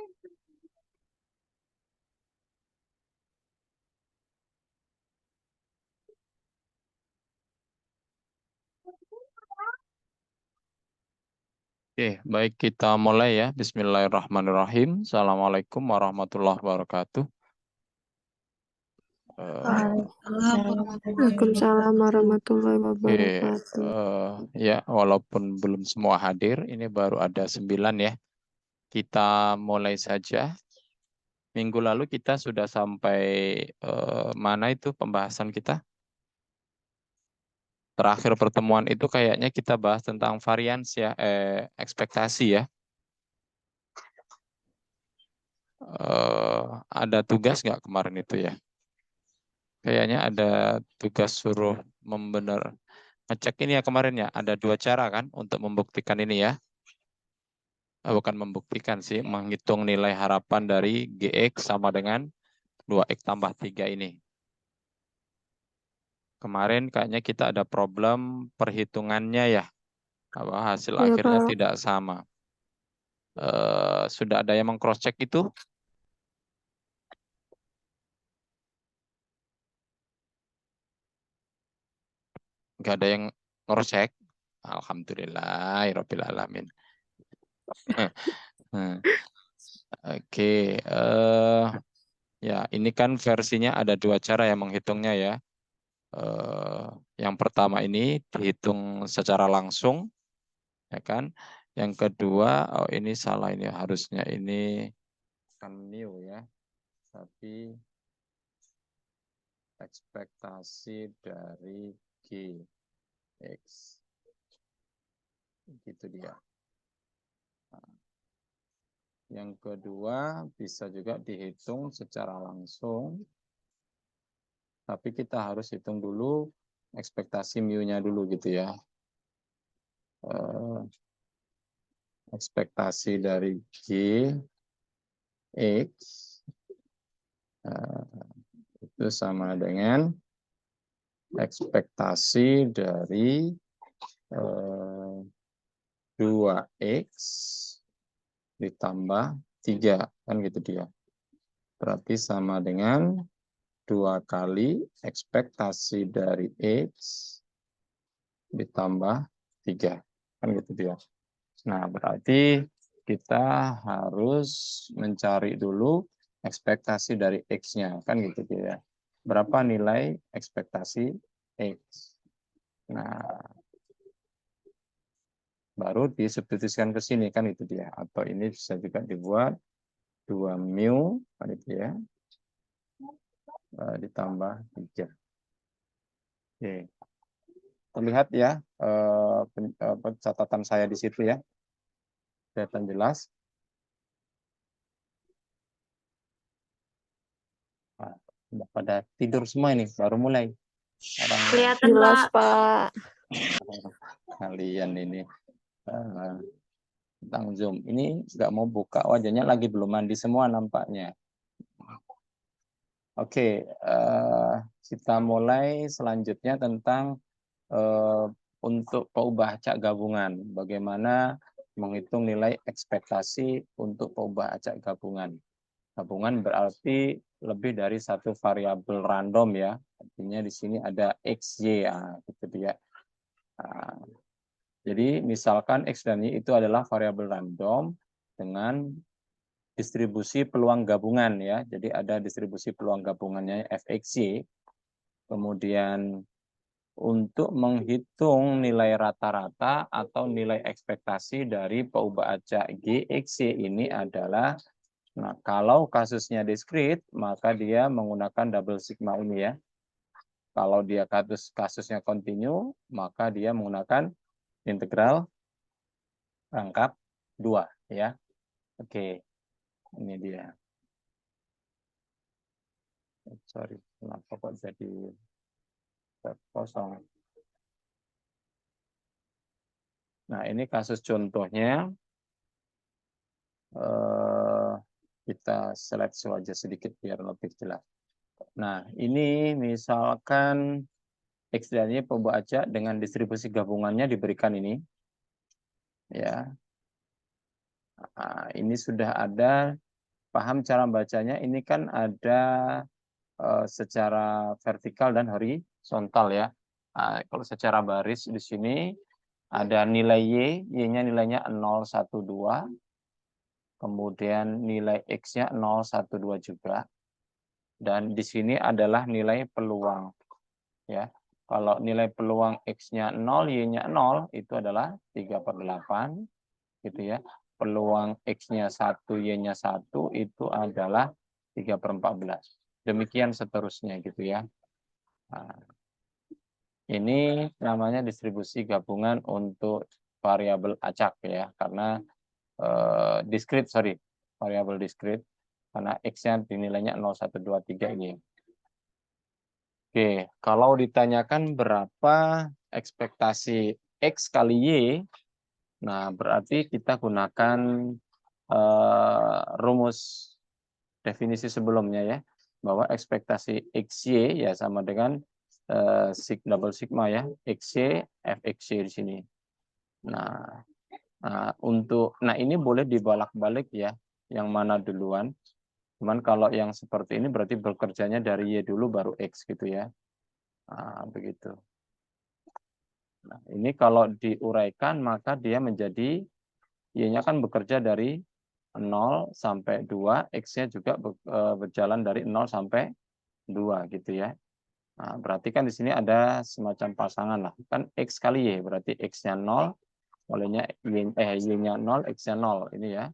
Oke, baik kita mulai ya. Bismillahirrahmanirrahim. Assalamualaikum warahmatullahi wabarakatuh. Waalaikumsalam warahmatullahi Oke, wabarakatuh. ya walaupun belum semua hadir, ini baru ada 9 ya. Kita mulai saja. Minggu lalu kita sudah sampai mana itu pembahasan kita? Terakhir pertemuan itu kayaknya kita bahas tentang varians ya, ekspektasi ya. Ada tugas nggak kemarin itu ya? Kayaknya ada tugas suruh membenar ngecek ini ya kemarin ya. Ada 2 cara kan untuk membuktikan ini ya. Bukan membuktikan sih, menghitung nilai harapan dari GX sama dengan 2X tambah 3 ini. Kemarin kayaknya kita ada problem perhitungannya ya. Hasil Iya, akhirnya Pak. tidak sama. Sudah ada yang meng-cross check itu? Nggak ada yang cross check? Alhamdulillah, Rabbil alamin. Oke, ya ini kan versinya ada 2 cara yang menghitungnya ya. Yang pertama ini dihitung secara langsung, ya kan? Yang kedua, oh ini salah ini harusnya ini bukan new ya, tapi ekspektasi dari GX. Gitu dia. Yang kedua bisa juga dihitung secara langsung, tapi kita harus hitung dulu ekspektasi mu-nya dulu gitu ya. Ekspektasi dari GX itu sama dengan ekspektasi dari 2X ditambah 3 kan gitu dia. Berarti sama dengan 2 kali ekspektasi dari X ditambah 3 kan gitu dia. Nah, berarti kita harus mencari dulu ekspektasi dari X-nya kan gitu dia. Berapa nilai ekspektasi X? Nah, baru disubstitusikan ke sini kan itu dia. Atau ini bisa juga dibuat 2 mu kan itu ya, ditambah 3. Oke. Terlihat ya catatan saya di situ ya. Kelihatan jelas. Nah, udah pada tidur semua ini, baru mulai. Orang Kelihatan, jelas, Pak. Kalian ini tentang Zoom. Ini nggak mau buka wajahnya, lagi belum mandi semua nampaknya. Oke, kita mulai selanjutnya tentang untuk peubah acak gabungan. Bagaimana menghitung nilai ekspektasi untuk peubah acak gabungan. Gabungan berarti lebih dari satu variabel random ya. Artinya di sini ada XY, gitu dia. Nah, jadi misalkan X dan Y itu adalah variabel random dengan distribusi peluang gabungan ya. Jadi ada distribusi peluang gabungannya fxy. Kemudian untuk menghitung nilai rata-rata atau nilai ekspektasi dari peubah acak GXY ini adalah, nah kalau kasusnya diskrit maka dia menggunakan double sigma ini ya. Kalau dia kasusnya kontinu maka dia menggunakan integral rangkap 2 ya. Oke. Ini dia. Sorry, kenapa kok jadi kosong. Nah, ini kasus contohnya. Kita seleksi aja sedikit biar lebih jelas. Nah, ini misalkan X dan Y peubah acak dengan distribusi gabungannya diberikan ini. Ya. Nah, ini sudah ada paham cara bacanya, ini kan ada secara vertikal dan horizontal ya. Kalau secara baris di sini ada nilai Y-nya nilainya 0, 1, 2. Kemudian nilai X-nya 0, 1, 2 juga. Dan di sini adalah nilai peluang. Ya. Kalau nilai peluang X-nya 0, Y-nya 0, itu adalah 3/8. Gitu ya. Peluang X-nya 1, Y-nya 1, itu adalah 3/14. Demikian seterusnya gitu ya. Nah, ini namanya distribusi gabungan untuk variabel acak ya, karena variabel diskrit, karena X-nya dinilainya 0, 1, 2, 3 ini. Oke, kalau ditanyakan berapa ekspektasi X kali Y, nah berarti kita gunakan rumus definisi sebelumnya ya, bahwa ekspektasi XY ya sama dengan double sigma ya, XY, FXY di sini. Nah, ini boleh dibolak-balik ya, yang mana duluan. Cuman kalau yang seperti ini berarti bekerjanya dari Y dulu baru X gitu ya. Nah, begitu. Nah, ini kalau diuraikan maka dia menjadi Y-nya kan bekerja dari 0 sampai 2, X-nya juga berjalan dari 0 sampai 2 gitu ya. Nah, berarti kan di sini ada semacam pasangan lah. Kan X kali Y, berarti X-nya 0, Y-nya 0, X-nya 0. Ini ya.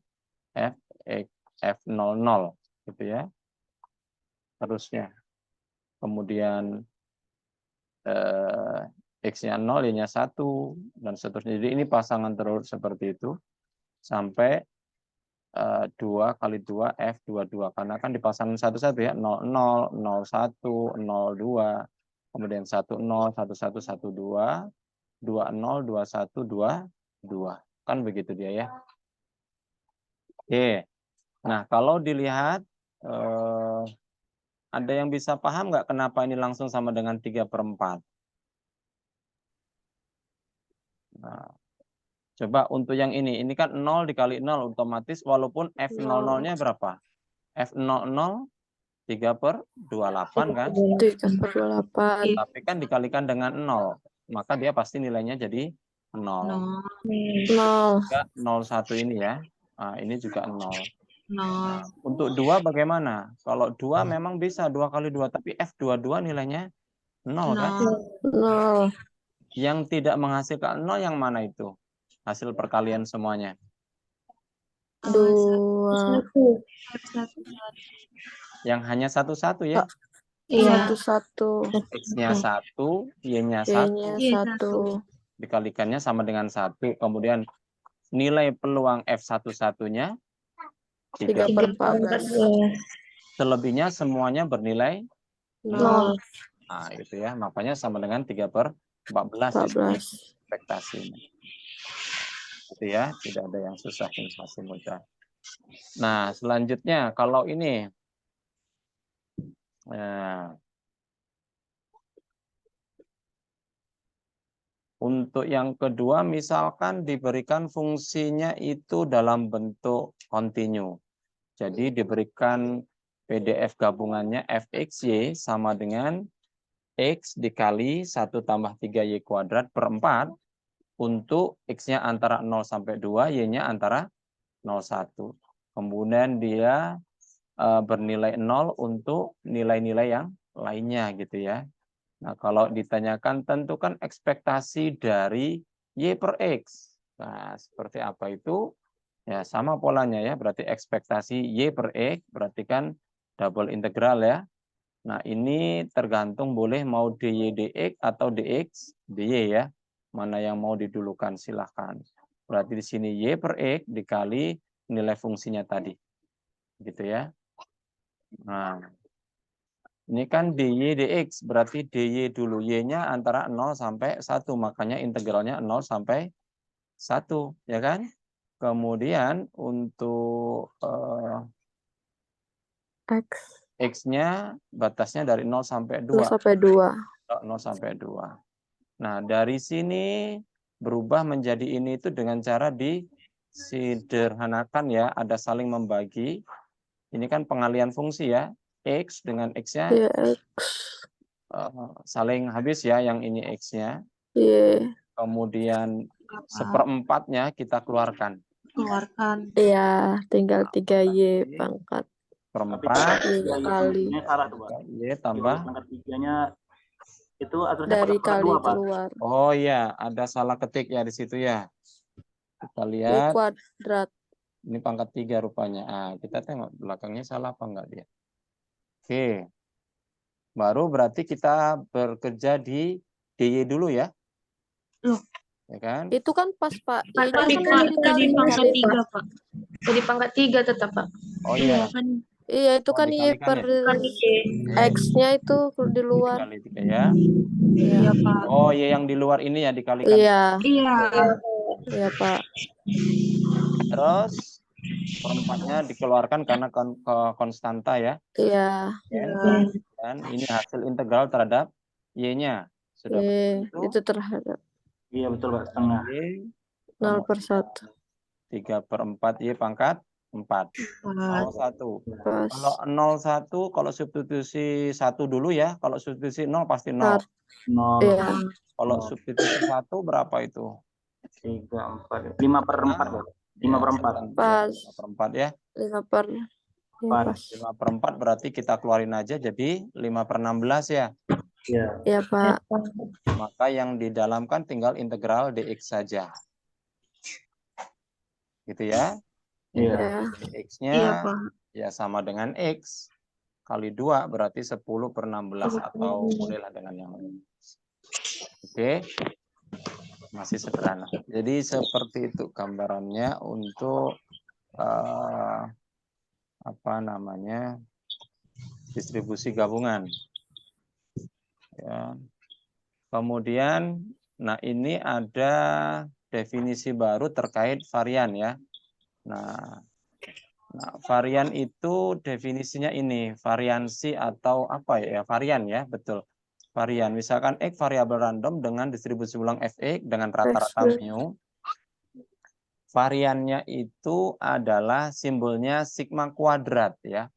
F00 gitu ya. Harusnya. Kemudian X-nya 0, Y-nya 1, dan seterusnya. Jadi ini pasangan terus seperti itu. Sampai 2 kali 2, F22. Karena kan dipasangin satu-satu ya. 00, 01, 02. Kemudian 10, 11, 12. 20, 21, 22. Kan begitu dia ya. Oke. Nah, kalau dilihat, ada yang bisa paham nggak kenapa ini langsung sama dengan 3/4? Nah, coba untuk yang ini kan 0 dikali 0 otomatis walaupun F00-nya berapa? F00 3/28 kan? 3/8. Tapi kan dikalikan dengan 0, maka dia pasti nilainya jadi 0. 0. 01 ini ya. Nah, ini juga 0. Nah, untuk 2 bagaimana? Kalau 2 memang bisa 2 kali 2, tapi F22 nilainya 0 kan? 0. Yang tidak menghasilkan 0 yang mana itu? Hasil perkalian semuanya. 2. Yang hanya satu-satu ya. Iya. 1. X-nya 1, Y-nya 1. Y-nya 1. Dikalikannya sama dengan 1. Kemudian nilai peluang F11-nya 3/14. Selebihnya semuanya bernilai 0. Nah, itu ya. Makanya sama dengan 3/14 ekspektasinya. Itu ya, tidak ada yang susah, ini masih mudah. Nah, selanjutnya kalau ini untuk yang kedua, misalkan diberikan fungsinya itu dalam bentuk kontinu. Jadi diberikan PDF gabungannya fxy sama dengan X dikali 1 tambah 3Y kuadrat per 4 untuk X-nya antara 0 sampai 2, Y-nya antara 0, 1. Kemudian dia bernilai 0 untuk nilai-nilai yang lainnya gitu ya. Nah, kalau ditanyakan tentukan ekspektasi dari Y per X. Nah, seperti apa itu? Ya, sama polanya ya. Berarti ekspektasi Y per X berarti kan double integral ya. Nah, ini tergantung boleh mau dy dx atau dx dy ya. Mana yang mau didulukan silahkan. Berarti di sini Y per X dikali nilai fungsinya tadi. Gitu ya. Nah, ini kan dy dx, berarti dy dulu. Y-nya antara 0 sampai 1, makanya integralnya 0 sampai 1, ya kan? Kemudian untuk X-nya batasnya dari 0 sampai 2. 0 sampai 2. Nah, dari sini berubah menjadi ini itu dengan cara disederhanakan ya, ada saling membagi. Ini kan pengalian fungsi ya. X dengan X-nya Iya, X. saling habis ya, yang ini X-nya. Iya. Kemudian Pak. seperempatnya kita keluarkan. Keluarkan. Iya, tinggal Nah, 3Y berarti pangkat perempat Y kali Ini salah tuh, Pak. Y tambah. Pangkat 3-nya itu aturnya dari per kali 2, Pak. keluar. Oh iya, ada salah ketik ya di situ ya. Kita Y lihat. kuadrat. Ini pangkat 3 rupanya. Ah, kita tengok belakangnya salah apa enggak dia. Oke. Baru berarti kita bekerja di DY dulu ya. Loh. Ya kan? Itu kan pas, Pak. Y-nya Tapi kan Pak, udah tadi pangkat dikali, 3, Pak. Pak. Jadi pangkat 3 tetap, Pak. Oh Iya iya. kan. Iya, itu Oh, kan Y dikalikan per ya? Kan Y. X-nya itu di luar. Dikali 3 ya. Iya, Pak. Oh, Y yang di luar ini ya dikalikan. Iya, Iya. iya, Pak. Terus perempatnya dikeluarkan karena konstanta ya. Iya. Dan ini hasil integral terhadap Y-nya. Sudah Y betul itu terhadap Iya, betul, Pak. Setengah. Y 0/1. 3/4 Y pangkat 4. 01. Pas. Kalau 01, kalau substitusi 1 dulu ya. Kalau substitusi 0 pasti 0. 0, Iya. Kalau substitusi 1 berapa itu? 3, 4, 5/4, Pak. 5/4. Pas. 5/4 ya. 5/4. Iya, Pas. pas. 5/4 berarti kita keluarin aja jadi 5/16 ya. Iya. Iya, Pak. Maka yang didalamkan tinggal integral dx saja. Gitu ya. Iya. Iya. Dx-nya Iya, Pak. ya sama dengan X. Kali 2 berarti 10/16 atau bolehlah dengan yang lain. Oke. Masih sederhana. Jadi seperti itu gambarannya untuk apa namanya distribusi gabungan. Ya. Kemudian, nah ini ada definisi baru terkait varian ya. Nah, varian itu definisinya ini variansi atau apa ya? Varian ya, betul. Varian. Misalkan X variabel random dengan distribusi ulang Fx dengan rata-rata mu. Variannya itu adalah simbolnya sigma kuadrat ya.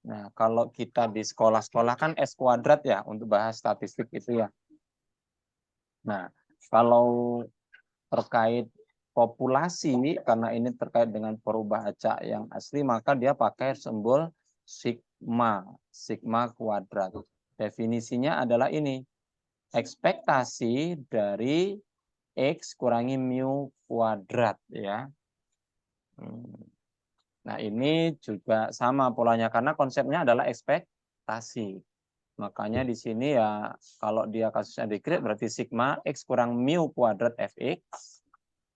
Nah, kalau kita di sekolah-sekolah kan S kuadrat ya untuk bahas statistik itu ya. Nah, kalau terkait populasi, karena ini terkait dengan perubah acak yang asli, maka dia pakai simbol sigma, sigma kuadrat. Definisinya adalah ini, ekspektasi dari X kurangi mu kuadrat ya. Nah, ini juga sama polanya karena konsepnya adalah ekspektasi. Makanya di sini ya kalau dia kasusnya dikrit berarti sigma X kurang mu kuadrat Fx.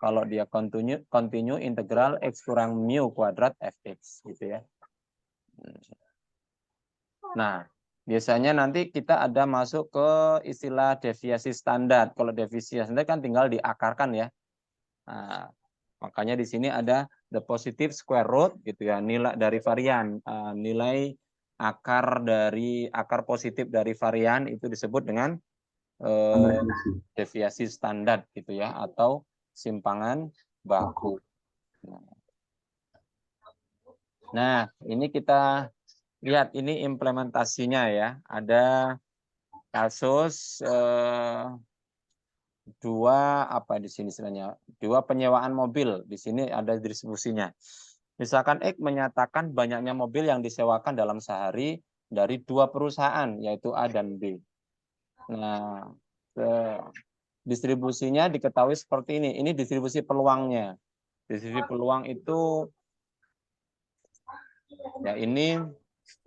Kalau dia continue integral X kurang mu kuadrat Fx gitu ya. Nah, biasanya nanti kita ada masuk ke istilah deviasi standar. Kalau deviasi standar kan tinggal diakarkan ya. Nah, makanya di sini ada the positive square root gitu ya, nilai dari varian, nilai akar positif dari varian itu disebut dengan deviasi standar gitu ya, atau simpangan baku. Nah, ini kita lihat ini implementasinya ya. Ada kasus dua apa di sini istilahnya? Dua penyewaan mobil. Di sini ada distribusinya. Misalkan X menyatakan banyaknya mobil yang disewakan dalam sehari dari dua perusahaan yaitu A dan B. Nah, distribusinya diketahui seperti ini. Ini distribusi peluangnya. Distribusi peluang itu ya ini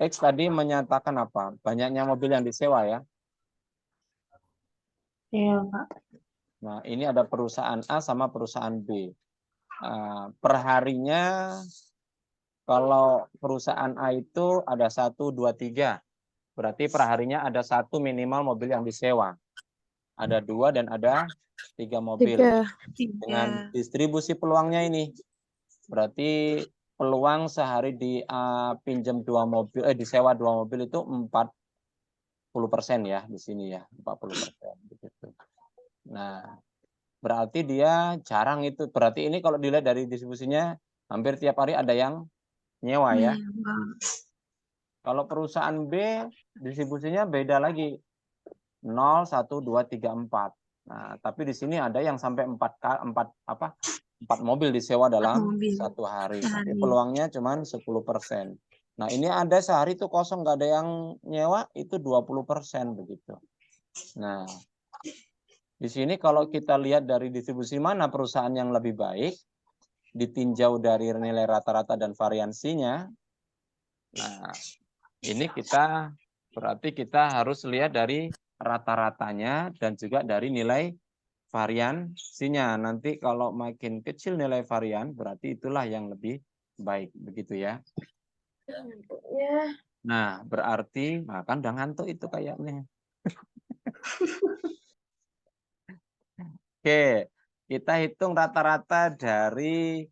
X tadi menyatakan apa? Banyaknya mobil yang disewa ya. Iya, Pak. Nah, ini ada perusahaan A sama perusahaan B. Perharinya kalau perusahaan A itu ada 1, 2, 3. Berarti perharinya ada 1 minimal mobil yang disewa. Ada 2 dan ada 3 mobil. 3. Dengan distribusi peluangnya ini. Berarti peluang sehari pinjam 2 mobil, disewa 2 mobil itu 40% ya di sini ya, 40%. Begitu. Nah, berarti dia jarang itu. Berarti ini kalau dilihat dari distribusinya hampir tiap hari ada yang nyewa ya. Iya, Pak. Kalau perusahaan B distribusinya beda lagi. 0, 1, 2, 3, 4. Nah, tapi di sini ada yang sampai 4 mobil disewa dalam Mobil satu hari. Tapi sehari. peluangnya cuma 10%. Nah, ini ada sehari itu kosong, nggak ada yang nyewa, itu 20% begitu. Nah, di sini kalau kita lihat dari distribusi mana perusahaan yang lebih baik, ditinjau dari nilai rata-rata dan variansinya. Nah, ini berarti kita harus lihat dari rata-ratanya dan juga dari nilai variansinya. Nanti kalau makin kecil nilai varian, berarti itulah yang lebih baik, begitu ya. Nah, berarti kan udah ngantuk itu kayaknya. Oke, kita hitung rata-rata dari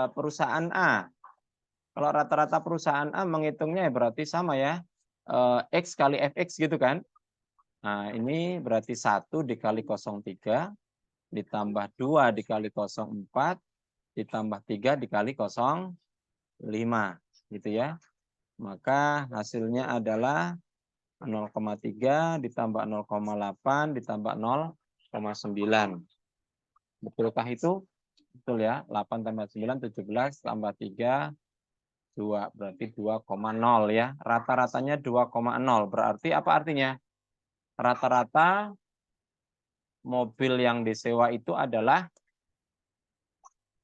perusahaan A. Kalau rata-rata perusahaan A menghitungnya berarti sama ya. X kali Fx gitu kan. Nah, ini berarti 1 dikali 0,3 ditambah 2 dikali 0,4 ditambah 3 dikali 0,5 gitu ya. Maka hasilnya adalah 0,3 ditambah 0,8 ditambah 0,9. Betulkah itu? Betul ya. 8 tambah 9 17 tambah 3 2 berarti 2,0 ya. Rata-ratanya 2,0. Berarti apa artinya? Rata-rata mobil yang disewa itu adalah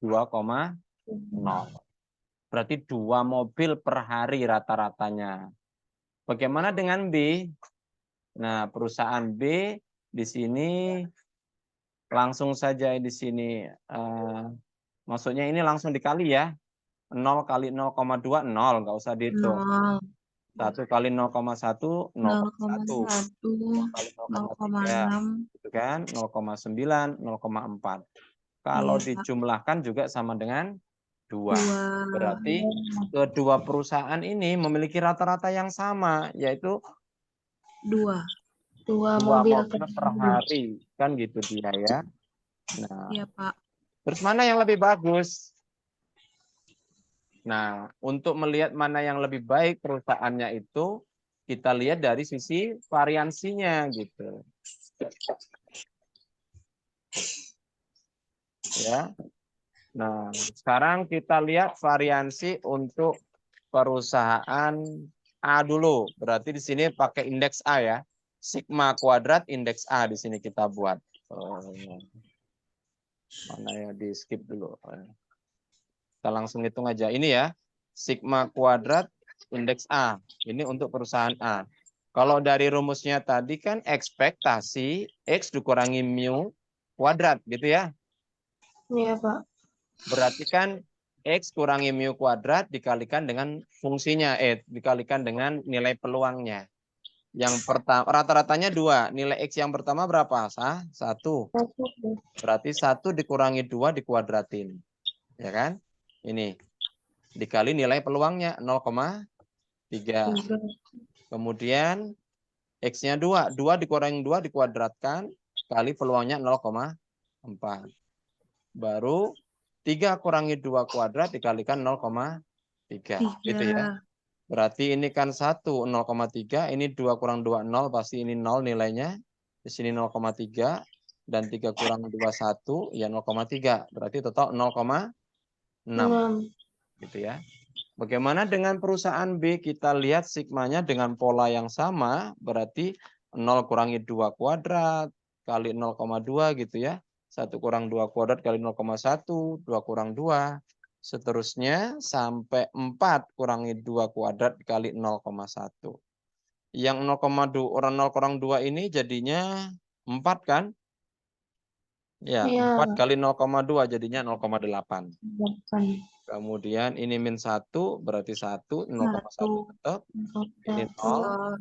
2,0. Berarti 2 mobil per hari rata-ratanya. Bagaimana dengan B? Nah, perusahaan B di sini langsung saja di sini. Maksudnya ini langsung dikali ya. 0 kali 0,2, 0. Nggak usah dihitung. 0, 1 kali 0,1, 0,1. 0,1, 0,6. Gitu kan? 0,9, 0,4. Kalau Iya, Pak. dijumlahkan juga sama dengan 2. 2. Berarti kedua perusahaan ini memiliki rata-rata yang sama, yaitu 2 mobil mobil per hari. Kan gitu dia ya. Nah, Iya, Pak. terus mana yang lebih bagus? Nah, untuk melihat mana yang lebih baik perusahaannya itu, kita lihat dari sisi variansinya gitu. Ya. Nah, sekarang kita lihat variansi untuk perusahaan A dulu. Berarti di sini pakai indeks A ya. Sigma kuadrat indeks A di sini kita buat. Mana ya, di skip dulu. Kita langsung hitung aja. Ini ya, sigma kuadrat indeks A. Ini untuk perusahaan A. Kalau dari rumusnya tadi kan ekspektasi X dikurangi mu kuadrat gitu ya. Iya, Pak. Berarti kan X kurangi mu kuadrat dikalikan dengan fungsinya, dikalikan dengan nilai peluangnya. Yang pertama, rata-ratanya 2. Nilai X yang pertama berapa? 1. Berarti 1 dikurangi 2 dikuadratin. Ya kan? Ini. Dikali nilai peluangnya 0,3. Kemudian X-nya 2. 2 dikurangi 2 dikuadratkan. Kali peluangnya 0,4. Baru 3 kurangi 2 kuadrat dikalikan 0,3. Gitu ya. Berarti ini kan 1, 0,3. Ini 2 kurang 2, 0. Pasti ini 0 nilainya. Di sini 0,3. Dan 3 kurang 2, 1. Ya 0,3. Berarti total 0,6. Gitu ya. Bagaimana dengan perusahaan B? Kita lihat sigmanya dengan pola yang sama. Berarti 0 kurangi 2 kuadrat. Kali 0,2 gitu ya. 1 kurang 2 kuadrat kali 0,1. 2 kurang 2. Seterusnya sampai 4 kurangi 2 kuadrat kali 0,1. Yang 0 kurang 2 ini jadinya 4 kan? Ya, 4 kali 0,2 jadinya 0,8. Kemudian ini min 1 berarti 1, 0,1 tetap. Ini 0.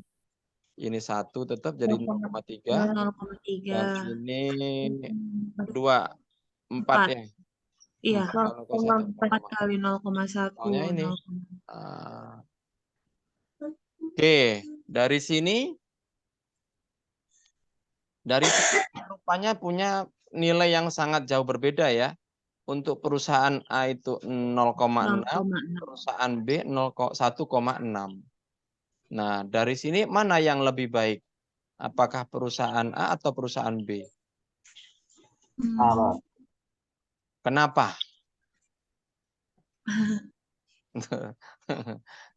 Ini 1 tetap jadi 0,3. Dan ini 2, 4 ya. Iya, 4 kali 0,1. Soalnya ini. Oke, dari sini rupanya punya nilai yang sangat jauh berbeda ya. untuk perusahaan A itu 0,6, 0,6. perusahaan B 1,6. Nah, dari sini mana yang lebih baik? Apakah perusahaan A atau perusahaan B? A, Pak. Kenapa?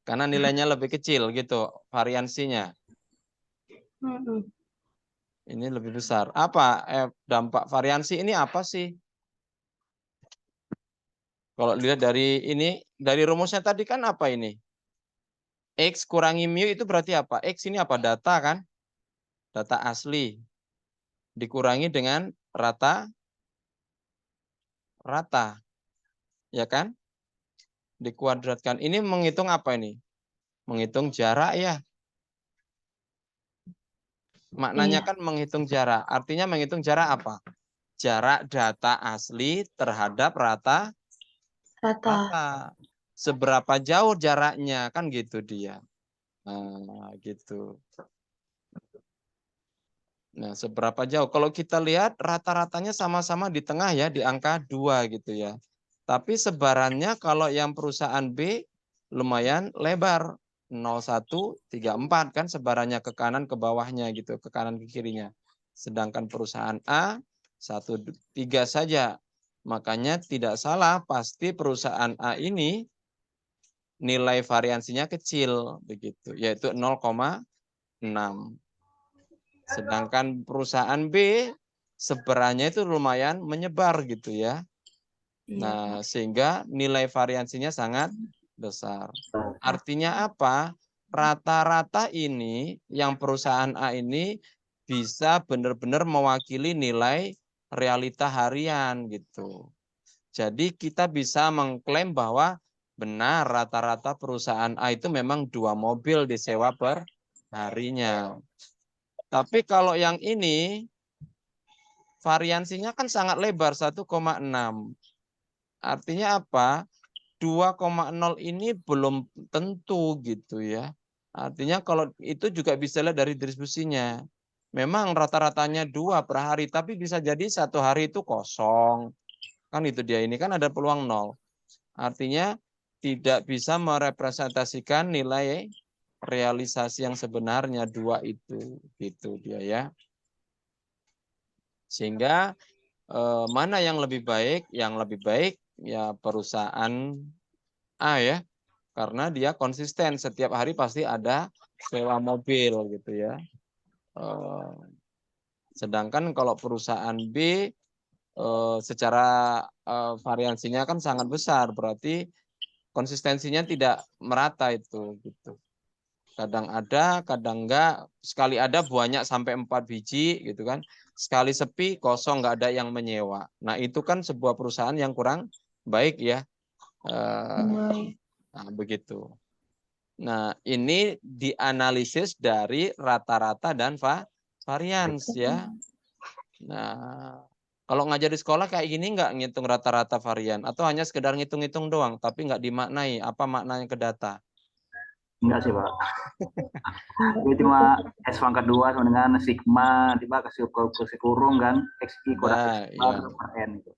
Karena nilainya lebih kecil gitu, variansinya. Ini lebih besar. Apa dampak variansi ini apa sih? Kalau dilihat dari ini, dari rumusnya tadi kan apa ini? X kurangi mu itu berarti apa? X ini apa? Data kan? Data asli. Dikurangi dengan rata. Ya kan? Dikuadratkan. Ini menghitung apa ini? Menghitung jarak ya. Maknanya Iya. kan menghitung jarak. Artinya menghitung jarak apa? Jarak data asli terhadap rata. Seberapa jauh jaraknya, kan gitu dia. Nah, gitu. Nah, seberapa jauh? Kalau kita lihat rata-ratanya sama-sama di tengah ya, di angka 2 gitu ya. Tapi sebarannya kalau yang perusahaan B lumayan lebar. 0,1, 3, 4 kan sebarannya ke kanan ke bawahnya gitu, ke kanan ke kirinya. Sedangkan perusahaan A 1,3 saja. Makanya tidak salah, pasti perusahaan A ini nilai variansinya kecil begitu, yaitu 0,6. Sedangkan perusahaan B sebarannya itu lumayan menyebar gitu ya. Nah, sehingga nilai variansinya sangat besar. Artinya apa? Rata-rata ini yang perusahaan A ini bisa benar-benar mewakili nilai realita harian gitu. Jadi kita bisa mengklaim bahwa benar rata-rata perusahaan A itu memang 2 mobil disewa per harinya. Tapi kalau yang ini variansinya kan sangat lebar 1,6. Artinya apa? 2,0 ini belum tentu gitu ya. Artinya kalau itu juga bisa lihat dari distribusinya. Memang rata-ratanya 2 per hari, tapi bisa jadi 1 hari itu kosong. Kan itu dia, ini kan ada peluang 0. Artinya tidak bisa merepresentasikan nilai realisasi yang sebenarnya 2 itu. Gitu dia ya. Sehingga mana yang lebih baik? Yang lebih baik ya perusahaan A ya. Karena dia konsisten, setiap hari pasti ada sewa mobil gitu ya. Sedangkan kalau perusahaan B secara variansinya kan sangat besar, berarti konsistensinya tidak merata itu gitu. Kadang ada, kadang enggak. Sekali ada banyak sampai 4 biji gitu kan. Sekali sepi kosong, nggak ada yang menyewa. Nah itu kan sebuah perusahaan yang kurang baik ya. Nah begitu. Nah ini dianalisis dari rata-rata dan varians ya. Nah kalau ngajar di sekolah kayak gini nggak ngitung rata-rata varian atau hanya sekedar ngitung-ngitung doang tapi nggak dimaknai apa maknanya ke data? Enggak sih, Pak. Itu cuma S pangkat 2 sama dengan sigma, tiba kasih kurung kan, XI kuadrat per N itu.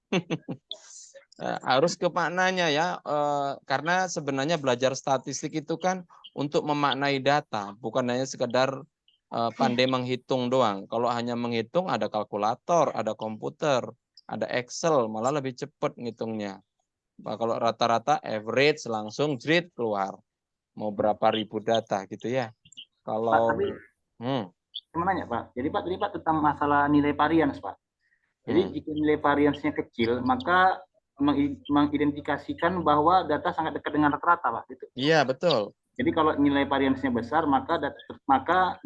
Harus ke maknanya ya, karena sebenarnya belajar statistik itu kan untuk memaknai data, bukan hanya sekedar pandai menghitung doang. Kalau hanya menghitung ada kalkulator, ada komputer, ada Excel, malah lebih cepat ngitungnya. Kalau rata-rata average langsung jrit keluar. Mau berapa ribu data gitu ya. Kalau Pak, tapi saya mau nanya Pak, jadi Pak tadi Pak tentang masalah nilai varians Pak. Jadi jika nilai variansnya kecil, maka mengidentifikasikan bahwa data sangat dekat dengan rata-rata Pak. Gitu. Iya betul. Jadi kalau nilai variansnya besar, maka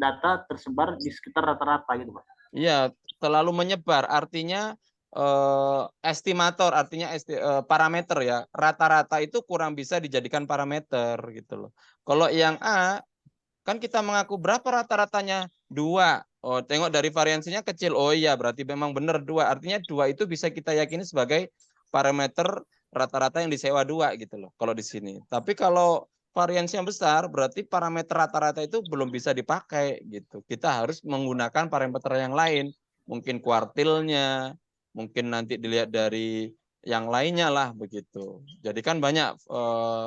data tersebar di sekitar rata-rata gitu Pak. Iya, terlalu menyebar. Artinya estimator, artinya parameter ya. Rata-rata itu kurang bisa dijadikan parameter gitu loh. Kalau yang A, kan kita mengaku berapa rata-ratanya? 2. Oh, tengok dari variansinya kecil. Oh iya, berarti memang benar 2. Artinya 2 itu bisa kita yakini sebagai parameter rata-rata yang disewa 2 gitu loh. Kalau di sini. Tapi kalau variansi yang besar, berarti parameter rata-rata itu belum bisa dipakai gitu. Kita harus menggunakan parameter yang lain. Mungkin kuartilnya, mungkin nanti dilihat dari yang lainnya lah begitu. Jadi kan banyak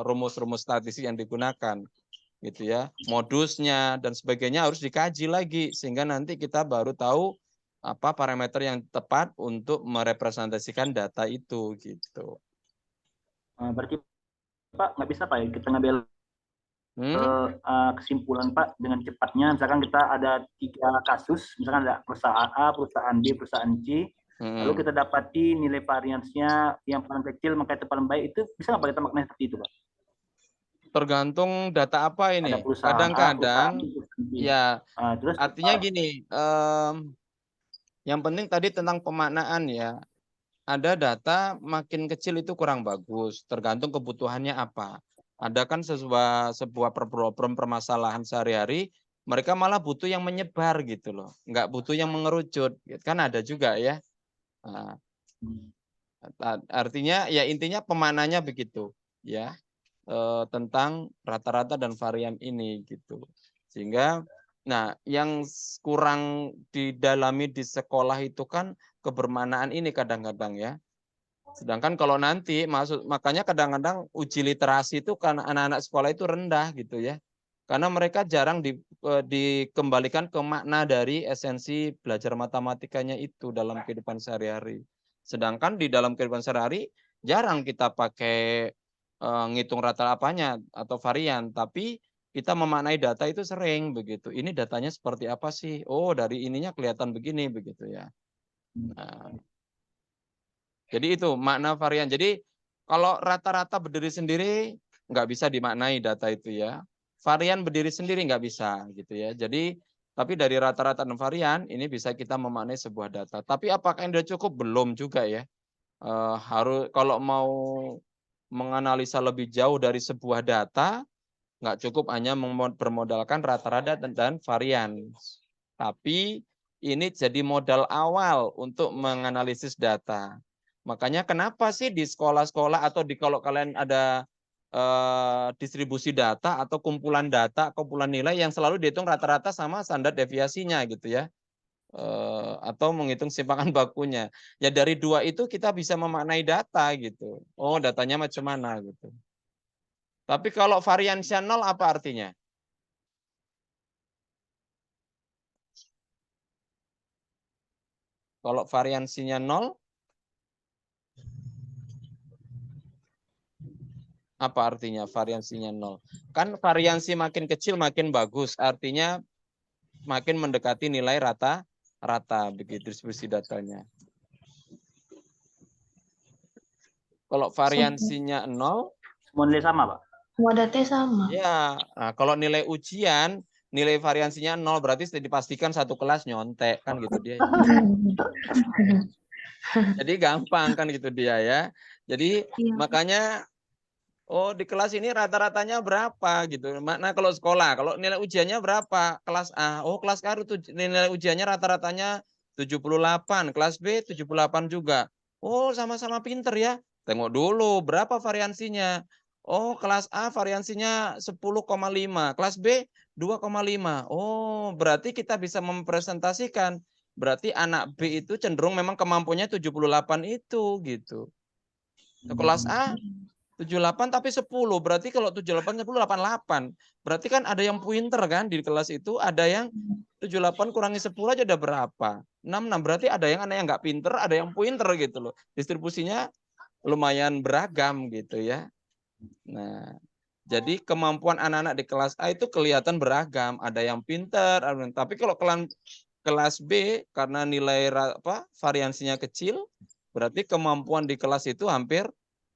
rumus-rumus statistik yang digunakan gitu ya. Modusnya dan sebagainya harus dikaji lagi sehingga nanti kita baru tahu apa parameter yang tepat untuk merepresentasikan data itu gitu. Berarti Pak nggak bisa Pak ya kita ngambil kesimpulan Pak dengan cepatnya. Misalkan kita ada 3 kasus, misalkan ada perusahaan A, perusahaan B, perusahaan C, lalu kita dapati nilai variansnya yang paling kecil maka itu paling baik, itu bisa nggak Pak kita maknanya seperti itu Pak? Tergantung data apa Ada ini. perusahaan A, Kadang-kadang perusahaan B. ya Terus artinya gini, yang penting tadi tentang pemaknaan ya. Ada data makin kecil itu kurang bagus, tergantung kebutuhannya apa. Ada kan sebuah problem permasalahan sehari-hari, mereka malah butuh yang menyebar gitu loh, nggak butuh yang mengerucut, kan ada juga ya. Nah, artinya ya intinya pemaknanya begitu ya, tentang rata-rata dan varian ini gitu. Sehingga, nah yang kurang didalami di sekolah itu kan kebermanaan ini kadang-kadang ya. Sedangkan kalau nanti makanya kadang-kadang uji literasi itu kan anak-anak sekolah itu rendah gitu ya. Karena mereka jarang dikembalikan ke makna dari esensi belajar matematikanya itu dalam kehidupan sehari-hari. Sedangkan di dalam kehidupan sehari-hari jarang kita pakai ngitung rata apanya atau varian, tapi kita memaknai data itu sering begitu. Ini datanya seperti apa sih? Oh, dari ininya kelihatan begini begitu ya. Nah, jadi itu makna varian. Jadi kalau rata-rata berdiri sendiri nggak bisa dimaknai data itu ya. Varian berdiri sendiri nggak bisa gitu ya. Jadi tapi dari rata-rata dan varian ini bisa kita memaknai sebuah data. Tapi apakah ini sudah cukup? Belum juga ya. Harus kalau mau menganalisa lebih jauh dari sebuah data, nggak cukup hanya bermodalkan rata-rata dan varian. Tapi ini jadi modal awal untuk menganalisis data. Makanya kenapa sih di sekolah-sekolah atau kalau kalian ada distribusi data atau kumpulan nilai yang selalu dihitung rata-rata sama standar deviasinya gitu ya. Atau menghitung simpangan bakunya. Ya dari 2 itu kita bisa memaknai data gitu. Oh, datanya macam mana gitu. Tapi kalau variansia 0 apa artinya? Kalau variansinya 0, apa artinya variansinya 0? Kan variansi makin kecil makin bagus, artinya makin mendekati nilai rata-rata begitu distribusi datanya. Kalau variansinya 0, semua nilai sama Pak? Semua datanya sama. ya. Nah, kalau nilai ujian, nilai variansinya 0 berarti sudah dipastikan satu kelas nyontek kan gitu dia. Jadi gampang kan gitu dia ya. Jadi makanya di kelas ini rata-ratanya berapa gitu. Nah, kalau sekolah, kalau nilai ujiannya berapa? Kelas A. Oh, kelas A itu nilai ujiannya rata-ratanya 78, kelas B 78 juga. Oh, sama-sama pinter ya. Tengok dulu berapa variansinya. Oh, kelas A variansinya 10,5, kelas B 2,5. Oh, berarti kita bisa mempresentasikan. Berarti anak B itu cenderung memang kemampuannya 78 itu gitu. Kelas A 78 tapi 10. Berarti kalau 78 10 88. Berarti kan ada yang pinter kan di kelas itu, ada yang 78 kurangi 10 aja udah berapa? 66. Berarti ada yang anak yang nggak pinter, ada yang pinter gitu loh. Distribusinya lumayan beragam gitu ya. Nah, jadi kemampuan anak-anak di kelas A itu kelihatan beragam, ada yang pinter, tapi kalau kelas B karena nilai variansinya kecil, berarti kemampuan di kelas itu hampir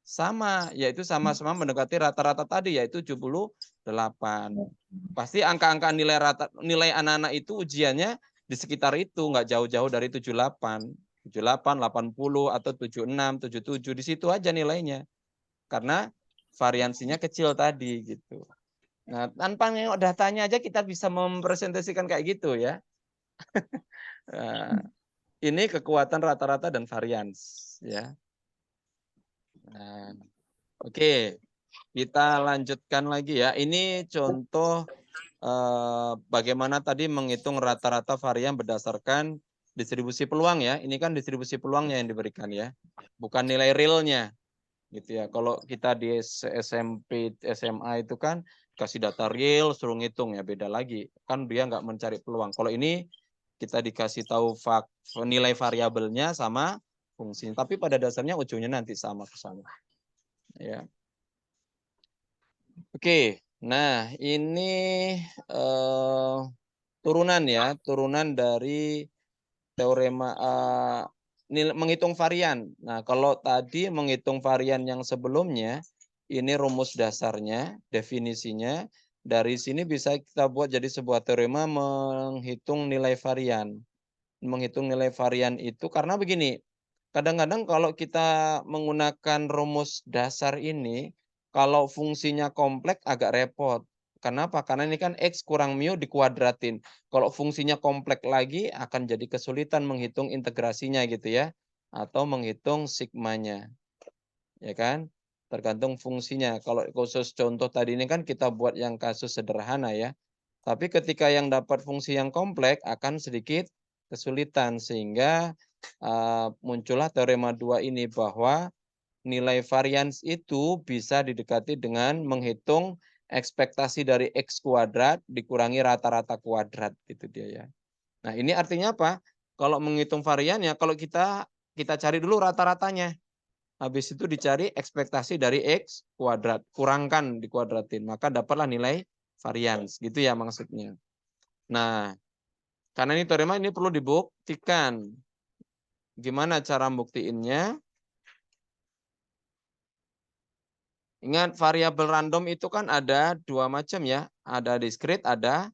sama, yaitu sama-sama mendekati rata-rata tadi, yaitu 78. Pasti angka-angka nilai anak-anak itu ujiannya di sekitar itu, nggak jauh-jauh dari 78, 80 atau 76, 77, di situ aja nilainya. Karena variansinya kecil tadi gitu. Nah, tanpa nengok datanya aja kita bisa mempresentasikan kayak gitu ya. Nah, ini kekuatan rata-rata dan varians ya. Nah, oke, kita lanjutkan lagi ya. Ini contoh bagaimana tadi menghitung rata-rata varian berdasarkan distribusi peluang ya. Ini kan distribusi peluangnya yang diberikan ya. Bukan nilai realnya. Gitu ya. Kalau kita di SMP, SMA itu kan kasih data real, suruh ngitung ya, beda lagi. Kan dia nggak mencari peluang. Kalau ini kita dikasih tahu nilai variabelnya sama fungsi. Tapi pada dasarnya ujungnya nanti sama ke sana. Ya. Oke. Nah, ini turunan ya, turunan dari teorema menghitung varian. Nah, kalau tadi menghitung varian yang sebelumnya, ini rumus dasarnya, definisinya. Dari sini bisa kita buat jadi sebuah teorema menghitung nilai varian. Menghitung nilai varian itu karena begini, kadang-kadang kalau kita menggunakan rumus dasar ini, kalau fungsinya kompleks agak repot. Kenapa? Karena ini kan X kurang mu dikuadratin. Kalau fungsinya kompleks lagi akan jadi kesulitan menghitung integrasinya gitu ya. Atau menghitung sigmanya. Ya kan? Tergantung fungsinya. Kalau khusus contoh tadi ini kan kita buat yang kasus sederhana ya. Tapi ketika yang dapat fungsi yang kompleks akan sedikit kesulitan. Sehingga muncullah teorema 2 ini bahwa nilai varians itu bisa didekati dengan menghitung ekspektasi dari X kuadrat dikurangi rata-rata kuadrat gitu dia ya. Nah, ini artinya apa? Kalau menghitung varian ya kalau kita cari dulu rata-ratanya. Habis itu dicari ekspektasi dari X kuadrat, kurangkan dikuadratin, maka dapatlah nilai varians gitu ya maksudnya. Nah, karena ini teorema ini perlu dibuktikan. Gimana cara membuktiinnya? Ingat variabel random itu kan ada dua macam ya. Ada discrete, ada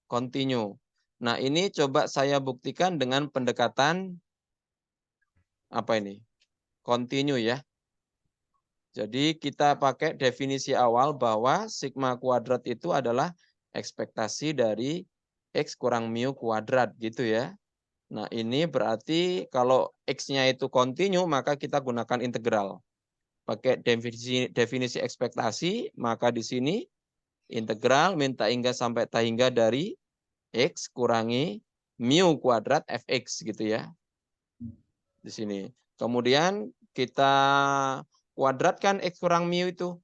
continue. Nah ini coba saya buktikan dengan pendekatan apa ini? Continue ya. Jadi kita pakai definisi awal bahwa sigma kuadrat itu adalah ekspektasi dari X kurang mu kuadrat gitu ya. Nah ini berarti kalau X-nya itu continue maka kita gunakan integral. Pakai definisi ekspektasi, maka di sini integral min tak hingga sampai tak hingga dari X kurangi mu kuadrat fx gitu ya. Di sini. Kemudian kita kuadratkan X kurang mu itu.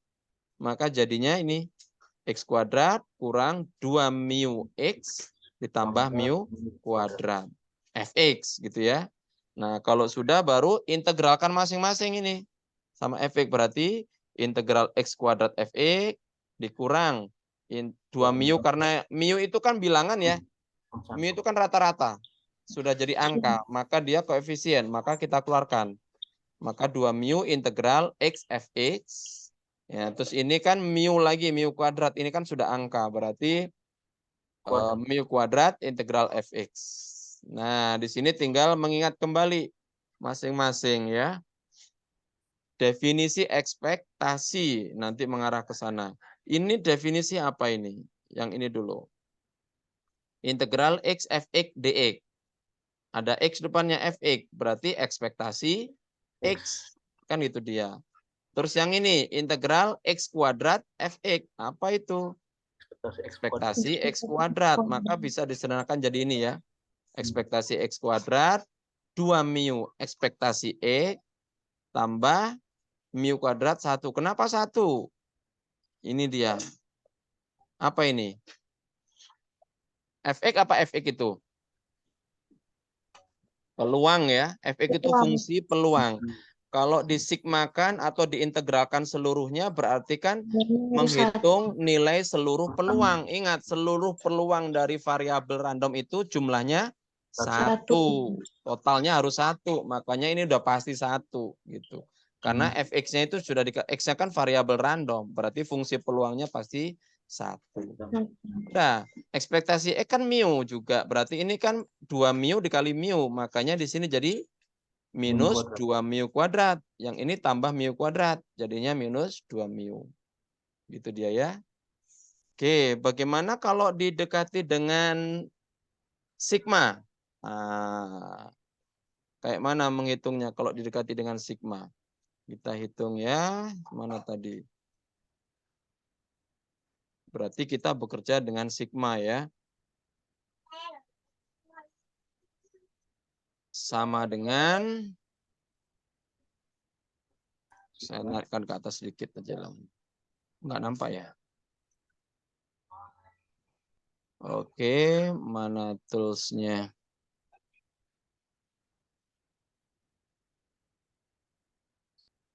Maka jadinya ini X kuadrat kurang 2 mu X ditambah mu kuadrat fx gitu ya. Nah kalau sudah baru integralkan masing-masing ini. Sama fx berarti integral x kuadrat fx dikurang 2 mu karena mu itu kan bilangan ya. Mu itu kan rata-rata. Sudah jadi angka, maka dia koefisien, maka kita keluarkan. Maka 2 mu integral x fx. Ya, terus ini kan mu lagi, mu kuadrat. Ini kan sudah angka, berarti mu kuadrat integral fx. Nah, di sini tinggal mengingat kembali masing-masing ya. Definisi ekspektasi nanti mengarah ke sana. Ini definisi apa ini? Yang ini dulu. Integral x fx dx. Ada x depannya fx, berarti ekspektasi x. Kan itu dia. Terus yang ini, integral x kuadrat fx. Apa itu? Ekspektasi x kuadrat. Maka bisa disederhanakan jadi ini ya. Ekspektasi x kuadrat, 2 mu ekspektasi x, tambah mu kuadrat 1. Kenapa 1? Ini dia. Apa ini? Fx apa fx itu? Peluang ya. Fx itu fungsi peluang. Kalau disigmakan atau diintegralkan seluruhnya berarti kan menghitung nilai seluruh peluang. Ingat, seluruh peluang dari variabel random itu jumlahnya 1. Totalnya harus 1. Makanya ini udah pasti 1 gitu. Karena fx-nya itu sudah x-nya kan variabel random, berarti fungsi peluangnya pasti 1. Nah, ekspektasi X kan mu juga, berarti ini kan 2 mu dikali mu, makanya di sini jadi minus 2 mu kuadrat. Yang ini tambah mu kuadrat, jadinya minus 2 mu. Gitu dia ya. Oke, bagaimana kalau didekati dengan sigma? Nah, kayak mana menghitungnya kalau didekati dengan sigma? Kita hitung ya, mana tadi? Berarti kita bekerja dengan sigma ya. sama dengan, saya naikkan ke atas sedikit aja lah. Nggak nampak ya. Oke, mana toolsnya?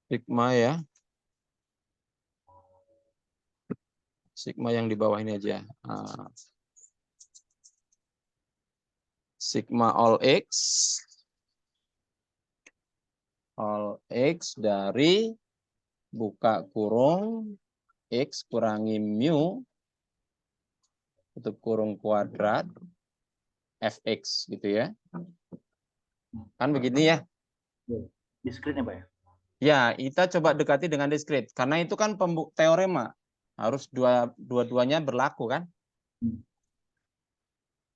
Sigma ya. Sigma yang di bawah ini aja. Sigma all X dari buka kurung X kurangi mu tutup kurung kuadrat Fx gitu ya. Kan begini ya. Diskretnya Pak ya? Ya, kita coba dekati dengan diskret. Karena itu kan teorema. Harus dua-duanya berlaku kan.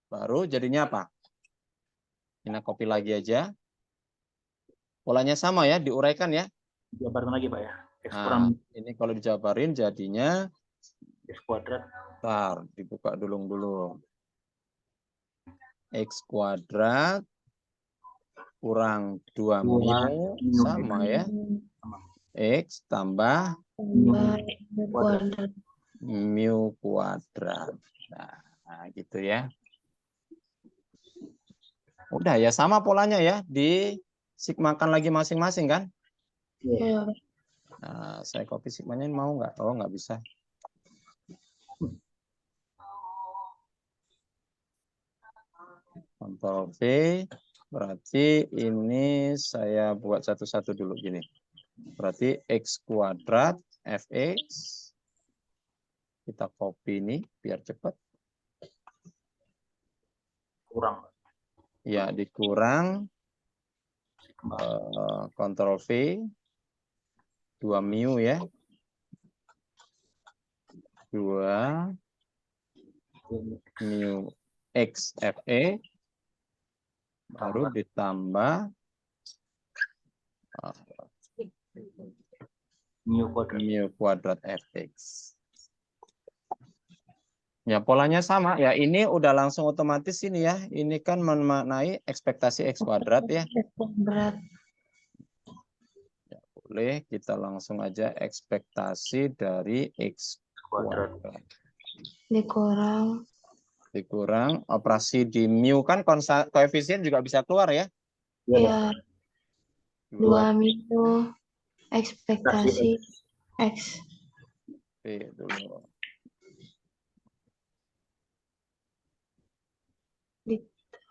Baru jadinya apa? Kita copy lagi aja. Polanya sama ya, diuraikan ya. Jabarin lagi Pak ya. X Nah, kurang ini kalau dijabarin jadinya, X kuadrat. bentar, dibuka dulu. X kuadrat kurang 2 mu sama ya. X tambah Kuadrat. mu kuadrat. Nah, gitu ya. Udah ya, sama polanya ya. Disigmakan lagi masing-masing kan. Iya. Nah, saya copy sigmanya mau nggak? Oh, nggak bisa. Ctrl V. Berarti ini saya buat satu-satu dulu gini. Berarti X kuadrat Fx. Kita copy ini biar cepat. Kurang. Ya, dikurang. Ctrl V. 2 mu ya. 2 mu X Fe. Baru ditambah mu kuadrat Fx. Ya, polanya sama. Ya, ini udah langsung otomatis ini ya. Ini kan memaknai ekspektasi X kuadrat ya. Berat. Ya, boleh kita langsung aja ekspektasi dari X kuadrat. Dikurang operasi di mu kan koefisien juga bisa keluar ya. Iya. 2 mu ekspektasi X. Oke, dulu.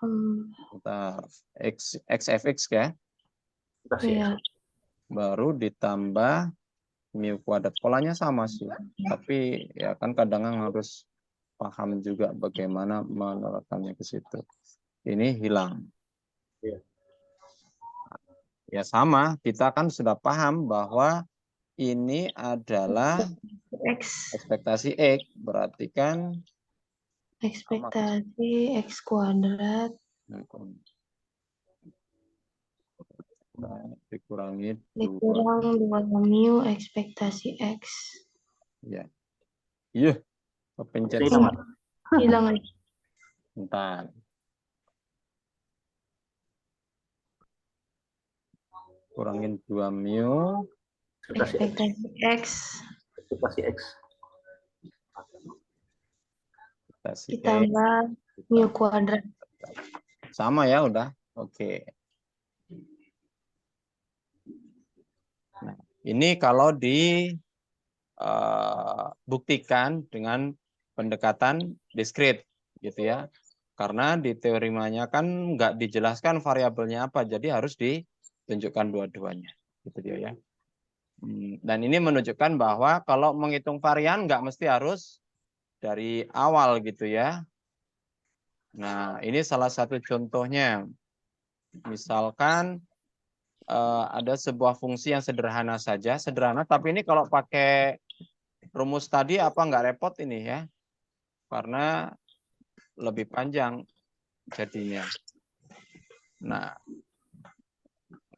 Bentar. XFX ya. Iya. Baru ditambah mu kuadrat. Polanya sama sih. Tapi ya kan kadang harus paham juga bagaimana menerapkannya ke situ. Ini hilang. Ya sama, kita kan sudah paham bahwa ini adalah X. ekspektasi X. Berarti kan Ekspektasi X kuadrat. Dikurangi 2. Dikurang 2 mu ekspektasi X. Ya. Iya. Kepencet. Hilang lagi. Bentar. Kurangin 2 mu. Ekspektasi X. Ekspektasi X. Ditambah mu kuadrat. Sama ya udah. Oke. Nah, ini kalau dibuktikan dengan pendekatan diskrit gitu ya. Karena di teorimanya kan nggak dijelaskan variabelnya apa, jadi harus ditunjukkan dua-duanya. Gitu dia ya. Dan ini menunjukkan bahwa kalau menghitung varian nggak mesti harus dari awal gitu ya. Nah, ini salah satu contohnya. Misalkan ada sebuah fungsi yang sederhana saja, sederhana, tapi ini kalau pakai rumus tadi apa nggak repot ini ya, karena lebih panjang jadinya. Nah,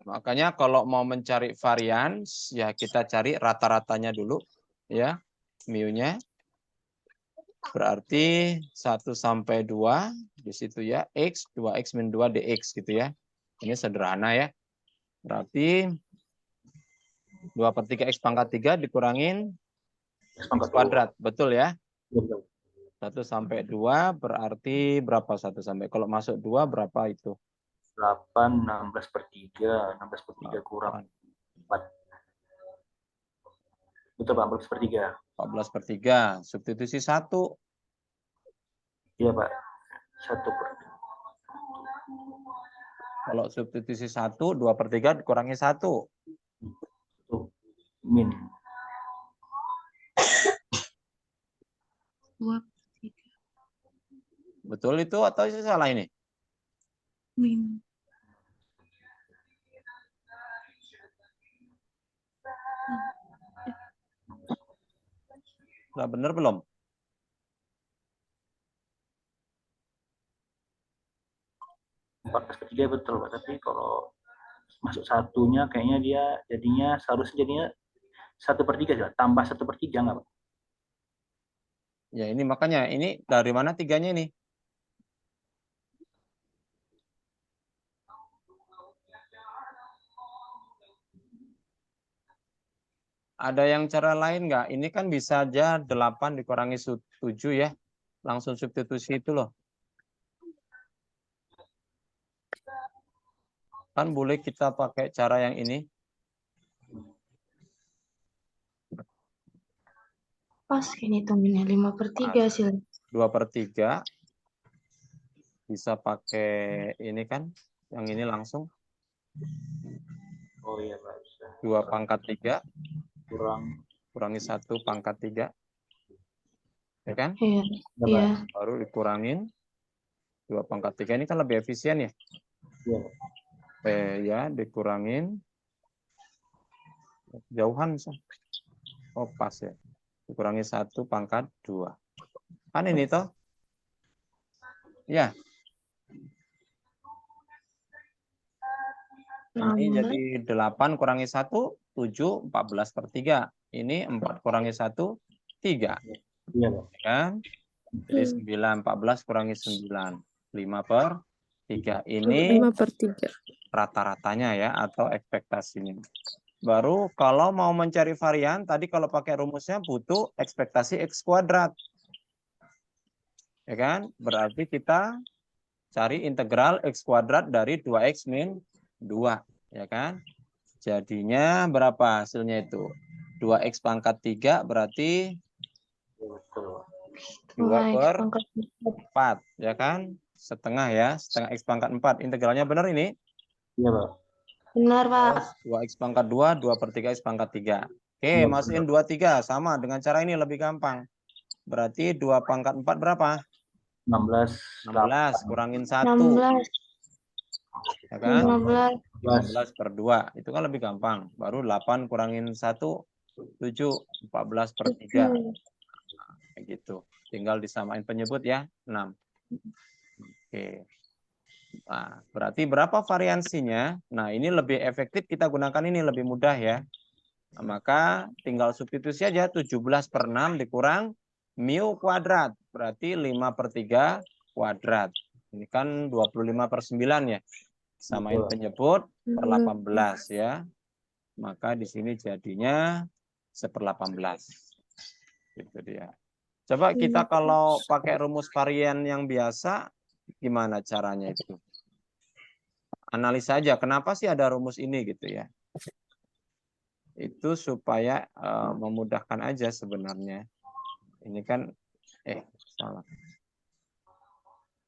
makanya kalau mau mencari varian, ya kita cari rata-ratanya dulu, ya, mu-nya. Berarti 1 sampai 2 di situ ya, x, 2x min 2 dx gitu ya. Ini sederhana ya. Berarti 2/3 X pangkat 3 dikurangin X X pangkat kuadrat. Betul ya? 2. 1 sampai 2 berarti berapa 1 sampai? Kalau masuk 2 berapa itu? 8, 16/3. 16/3 kurang 4. Betul Pak, 14/3. 14/3. Substitusi 1. Iya Pak. 1/3. Kalau substitusi 1, 2/3 dikurangi 1. Itu min. 2/3 Betul itu atau salah ini? min. Sudah benar belum? Empat ketiga betul Pak, tapi kalau masuk satunya kayaknya dia jadinya seharusnya jadinya 1/3 juga, tambah 1/3 nggak Pak? Ya ini makanya ini dari mana 3-nya ini? Ada yang cara lain nggak? Ini kan bisa aja 8 dikurangi 7 ya. Langsung substitusi itu loh. Kan boleh kita pakai cara yang ini. Pas kayaknya hitungannya 5/3 hasilnya. 2/3 bisa pakai ini kan, yang ini langsung Oh iya Pak, bisa. 2/3 Kurang kurangi 1/3, ya kan? Iya. ya, Iya. Pak. Baru dikurangin 2/3 ini kan lebih efisien ya. Iya. Ya dikurangin jauhan misal. Oh pas ya. Dikurangi 1/2. Kan ini toh? Ya. Ini jadi 8 kurangi 1, 7, 14/3. Ini 4 kurangi 1, 3. Iya Pak. Kan? Jadi 9, 14 kurangi 9. 5/3. Ini 5/3. rata-ratanya ya, atau ekspektasinya. Baru kalau mau mencari varian, tadi kalau pakai rumusnya butuh ekspektasi X kuadrat. Ya kan? Berarti kita cari integral X kuadrat dari 2X min 2. Ya kan? Jadinya berapa hasilnya itu? 2X pangkat 3 berarti Betul. 2/4. Ya kan? Setengah ya. Setengah X pangkat 4. Integralnya benar ini? Iya Pak. Benar Pak. Terus 2X pangkat 2, 2/3 X pangkat 3. Oke, masukin 23. Sama dengan cara ini lebih gampang. Berarti 2/4 berapa? 16. 16. Kurangin 1. 16. Ya kan? 15. 15/2. Itu kan lebih gampang. Baru 8 kurangin 1, 7. 14/3. Kayak gitu. Tinggal disamain penyebut ya. 6. Oke. Nah, berarti berapa variansinya? Nah, ini lebih efektif kita gunakan ini, lebih mudah ya. Nah, maka tinggal substitusi aja 17/6 dikurang mu kuadrat. Berarti 5/3 kuadrat. Ini kan 25/9 ya. Samain penyebut per 18 ya. Maka di sini jadinya 1/18. Gitu dia. Coba kita kalau pakai rumus varian yang biasa, gimana caranya itu? Analisa aja, kenapa sih ada rumus ini gitu ya. Itu supaya memudahkan aja sebenarnya. Ini kan, salah.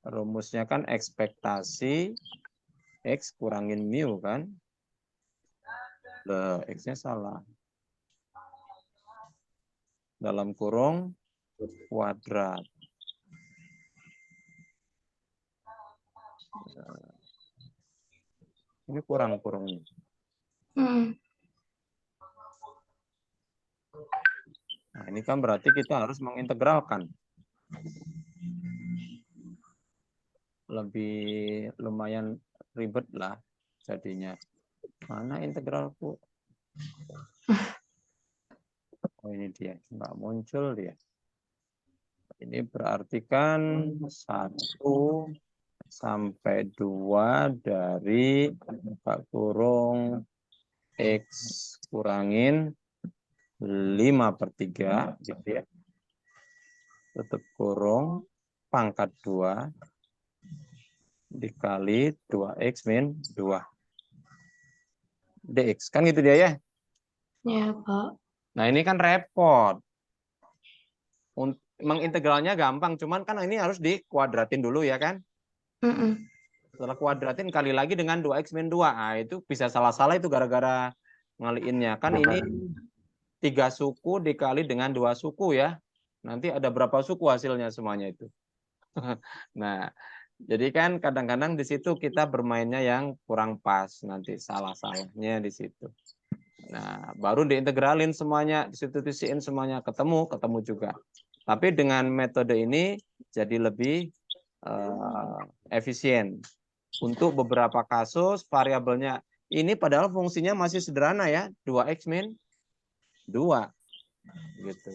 Rumusnya kan ekspektasi X kurangin mu kan. X-nya salah. Dalam kurung kuadrat. Ini kurang kurungnya. Nah, ini kan berarti kita harus mengintegralkan. Lebih lumayan ribet lah jadinya. Mana integralku? Oh ini dia, nggak muncul dia. Ini berarti kan 1 sampai 2 dari buka kurung X kurangin 5/3 gitu ya. Tutup kurung pangkat 2 dikali 2X min 2 dx. Kan gitu dia ya. Ya, Pak. Nah ini kan repot. Mengintegralnya gampang, cuman kan ini harus dikuadratin dulu ya kan. Setelah kuadratin kali lagi dengan 2X min 2. Nah, itu bisa salah-salah itu gara-gara ngaliinnya. Kan ini 3 suku dikali dengan 2 suku ya. Nanti ada berapa suku hasilnya semuanya itu. Nah, jadi kan kadang-kadang di situ kita bermainnya yang kurang pas. Nanti salah-salahnya di situ. Nah, baru diintegralin semuanya, disubstitusiin semuanya, ketemu juga. Tapi dengan metode ini jadi lebih efisien. Untuk beberapa kasus variabelnya ini padahal fungsinya masih sederhana ya, 2X min 2 gitu.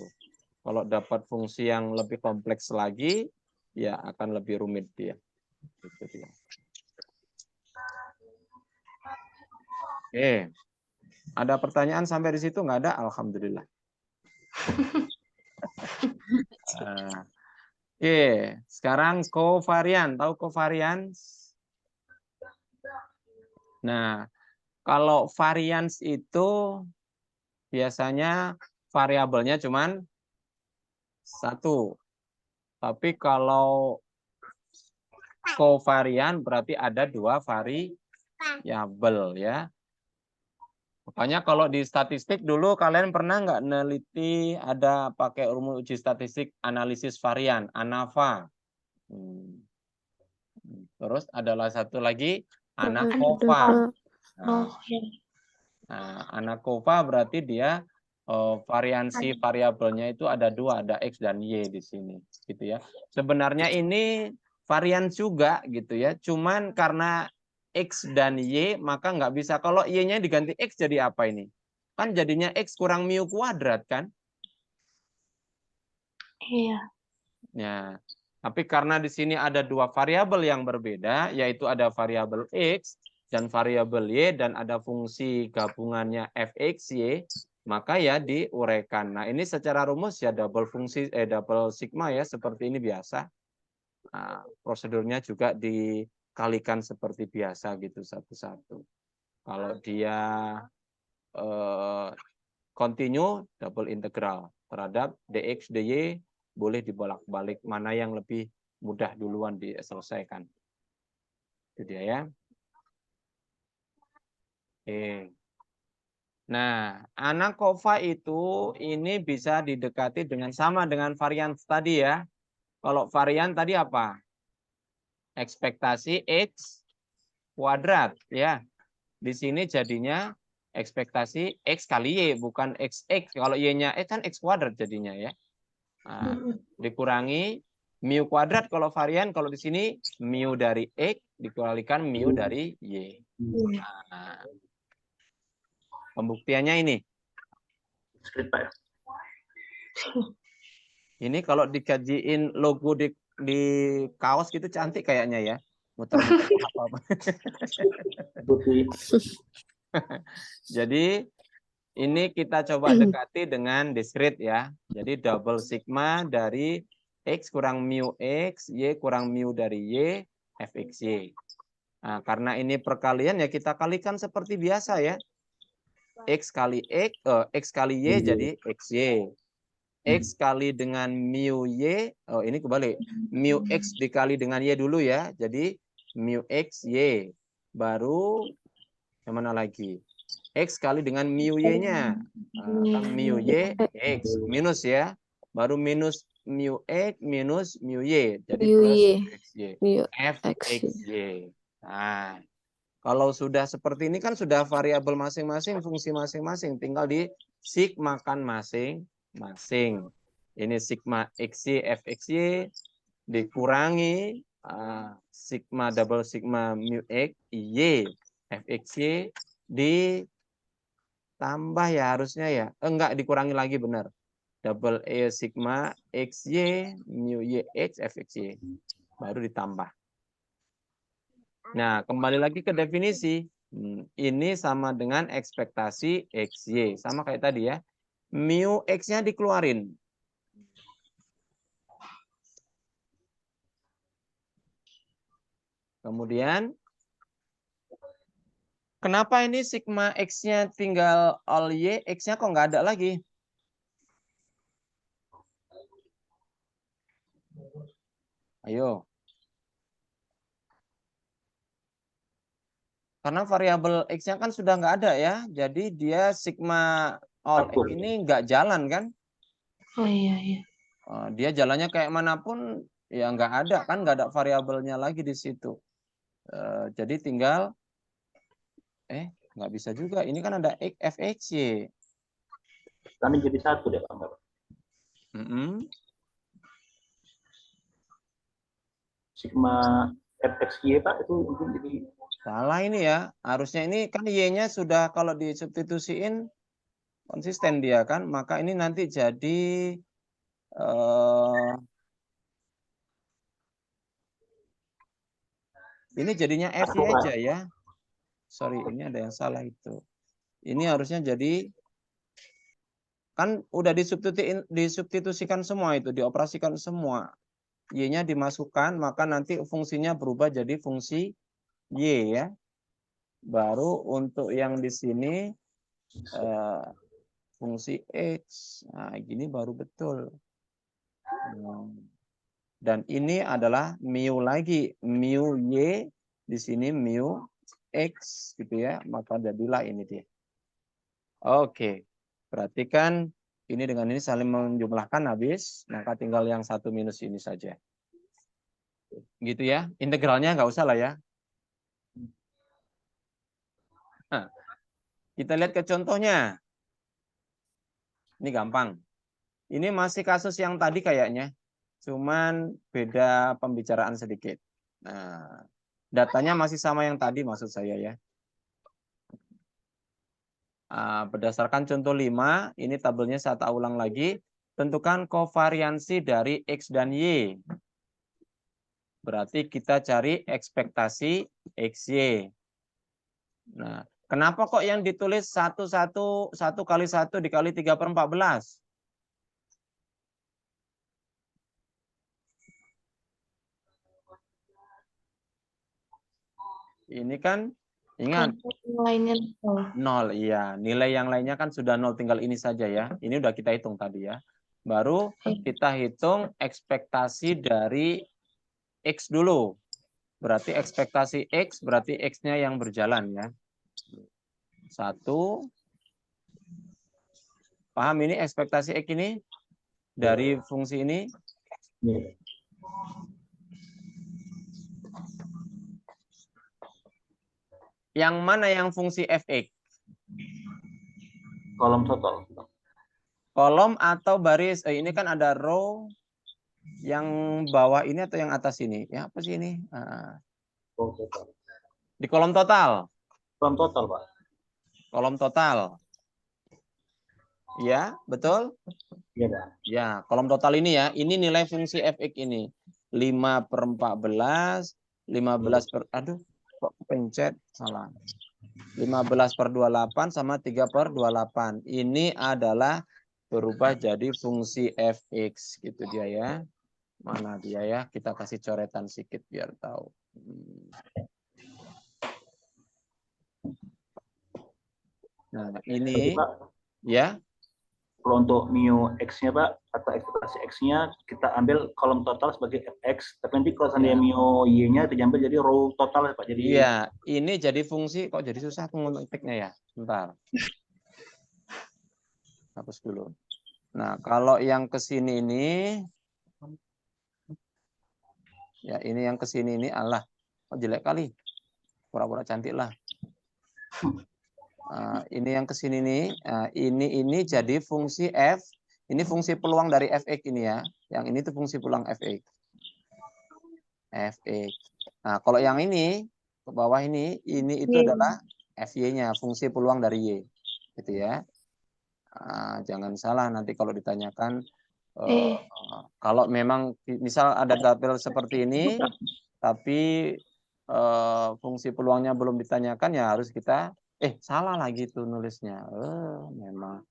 Kalau dapat fungsi yang lebih kompleks lagi, ya akan lebih rumit dia. Gitu dia. Oke. Ada pertanyaan sampai di situ? Nggak ada? Alhamdulillah. Oke, sekarang kovarian. Tahu kovarian? Nah, kalau varians itu biasanya variabelnya cuman 1. Tapi kalau kovarian berarti ada 2 variabel ya. Makanya kalau di statistik dulu kalian pernah nggak neliti ada pakai rumus uji statistik analisis varian, ANAVA. Terus adalah satu lagi ANACOVA. Nah, ANACOVA berarti dia variansi variabelnya itu ada 2, ada X dan Y di sini, gitu ya. Sebenarnya ini varian juga gitu ya, cuman karena X dan Y maka nggak bisa. Kalau Y-nya diganti X jadi apa ini? Kan jadinya X kurang mu kuadrat kan? Iya. Ya, tapi karena di sini ada 2 variabel yang berbeda, yaitu ada variabel X dan variabel Y dan ada fungsi gabungannya fxy, maka ya diuraikan. Nah, ini secara rumus ya double sigma ya, seperti ini biasa. Nah, prosedurnya juga dikalikan seperti biasa gitu satu-satu. Kalau dia continue double integral terhadap dx dy boleh dibolak-balik, mana yang lebih mudah duluan diselesaikan. Itu dia ya. Oke. Nah, ANACOVA itu ini bisa didekati dengan sama dengan varian tadi ya. Kalau varian tadi apa? Ekspektasi X kuadrat ya. Di sini jadinya ekspektasi X kali Y, bukan XX. Kalau Y-nya kan X kuadrat jadinya ya. Nah, dikurangi mu kuadrat kalau varian, kalau di sini mu dari X dikalikan mu dari Y. Nah, pembuktiannya ini. Ini kalau dikajiin logo di kaos gitu cantik kayaknya ya. Muter-muter apa-apa. Jadi ini kita coba dekati dengan discrete ya. Jadi double sigma dari X kurang mu X, Y kurang mu dari Y, fxy. Nah, karena ini perkalian ya kita kalikan seperti biasa ya. X kali Y jadi XY. X kali dengan mu Y, ini kebalik. Mu X dikali dengan Y dulu ya. Jadi mu X Y. Baru yang mana lagi? X kali dengan mu Y-nya. Kan mu Y X minus ya. Baru minus mu X minus mu Y. Jadi plus XY. fxy. Nah, kalau sudah seperti ini kan sudah variabel masing-masing, fungsi masing-masing. Tinggal di sigmakan masing-masing. Ini sigma xy fxy dikurangi sigma double sigma mu x y fxy ditambah ya harusnya ya. Enggak dikurangi lagi benar. Double sigma xy mu y x fxy baru ditambah. Nah, kembali lagi ke definisi. Ini sama dengan ekspektasi XY. Sama kayak tadi ya. Mu X-nya dikeluarin. Kemudian, kenapa ini sigma X-nya tinggal all Y, X-nya kok nggak ada lagi? Ayo. Karena variabel X-nya kan sudah nggak ada ya. Jadi dia sigma all X ini nggak jalan kan? Oh iya, iya. Dia jalannya kayak manapun ya nggak ada kan, nggak ada variabelnya lagi di situ. Jadi tinggal nggak bisa juga. Ini kan ada fxy. Kami jadi satu deh, Pak. Sigma fxy, Pak, itu mungkin jadi Salah ini ya. Harusnya ini kan y-nya sudah kalau disubstitusiin konsisten dia kan, maka ini nanti jadi ini jadinya FY aja ya. Sorry, ini ada yang salah itu. Ini harusnya jadi, kan udah disubstitusikan semua itu, dioperasikan semua. Y-nya dimasukkan, maka nanti fungsinya berubah jadi fungsi Y ya. Baru untuk yang di sini fungsi X. Nah, gini baru betul. Dan ini adalah mu lagi. Mu Y, di sini mu X gitu ya. Maka jadilah ini dia. Oke. Perhatikan ini dengan ini saling menjumlahkan habis. Maka tinggal yang satu minus ini saja. Gitu ya. Integralnya nggak usah lah ya. Nah, kita lihat ke contohnya. Ini gampang. Ini masih kasus yang tadi kayaknya. Cuman beda pembicaraan sedikit. Nah, datanya masih sama yang tadi maksud saya ya. Berdasarkan contoh 5, ini tabelnya saya tak ulang lagi. Tentukan kovariansi dari X dan Y. Berarti kita cari ekspektasi XY. Nah, kenapa kok yang ditulis 1 kali 1 dikali 3/14? Ini kan ingat Lainnya 0, iya. Nilai yang lainnya kan sudah 0, tinggal ini saja ya. Ini udah kita hitung tadi ya. Baru kita hitung ekspektasi dari X dulu. Berarti ekspektasi X, berarti X-nya yang berjalan ya. 1. Paham ini ekspektasi X ini? Dari fungsi ini? Yang mana yang fungsi fx? kolom total. Kolom atau baris? Ini kan ada row yang bawah ini atau yang atas ini? Ya apa sih ini? Di kolom total. Kolom total, Pak. Kolom total. Ya, betul? Iya, Pak. Ya, kolom total ini ya. Ini nilai fungsi fx ini. 5/14, 15 per... Aduh, kok pencet? Salah. 15/28 sama 3/28. Ini adalah berubah jadi fungsi fx gitu dia ya. Mana dia ya? Kita kasih coretan sedikit biar tahu. Nah, ini Pak, ya. kalau untuk mu X-nya, Pak, atau ekspektasi X-nya, kita ambil kolom total sebagai fx. Tapi nanti kalau seandainya mu Y-nya itu diambil jadi row total, Pak. Jadi iya, ini jadi fungsi, kok jadi susah ngetiknya ya? Bentar. Hapus dulu. Nah, kalau yang ke sini ini, ya ini yang ke sini ini, Allah, oh jelek kali. Pura-pura cantik lah. Ini yang ke sini nih, ini jadi fungsi f, ini fungsi peluang dari fx ini ya. Yang ini tuh fungsi peluang fx. Fx. Nah, kalau yang ini ke bawah ini itu adalah fy-nya, fungsi peluang dari y. Gitu ya. Jangan salah nanti kalau ditanyakan kalau memang misal ada tabel seperti ini tapi fungsi peluangnya belum ditanyakan, ya harus kita salah lagi tuh nulisnya. Memang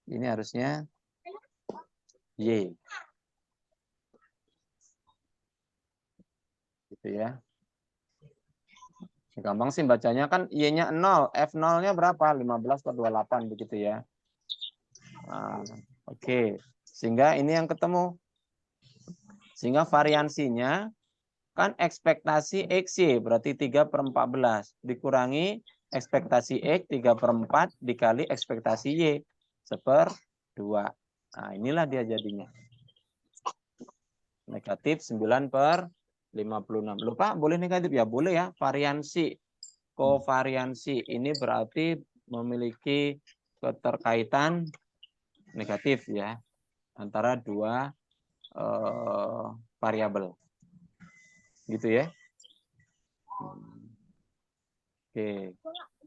ini harusnya Y. Gitu ya. Gampang sih bacanya, kan Y-nya 0, F0-nya berapa? 15 per 28 begitu ya. Nah, oke. Sehingga ini yang ketemu. Sehingga variansinya kan ekspektasi XY berarti 3 per 14 dikurangi ekspektasi X 3 per 4 dikali ekspektasi Y seper 2. Nah, inilah dia jadinya. Negatif 9 per 56. Lupa boleh negatif ya? Boleh ya. Variansi, kovariansi ini berarti memiliki keterkaitan negatif ya antara dua variabel. Gitu ya. Oke,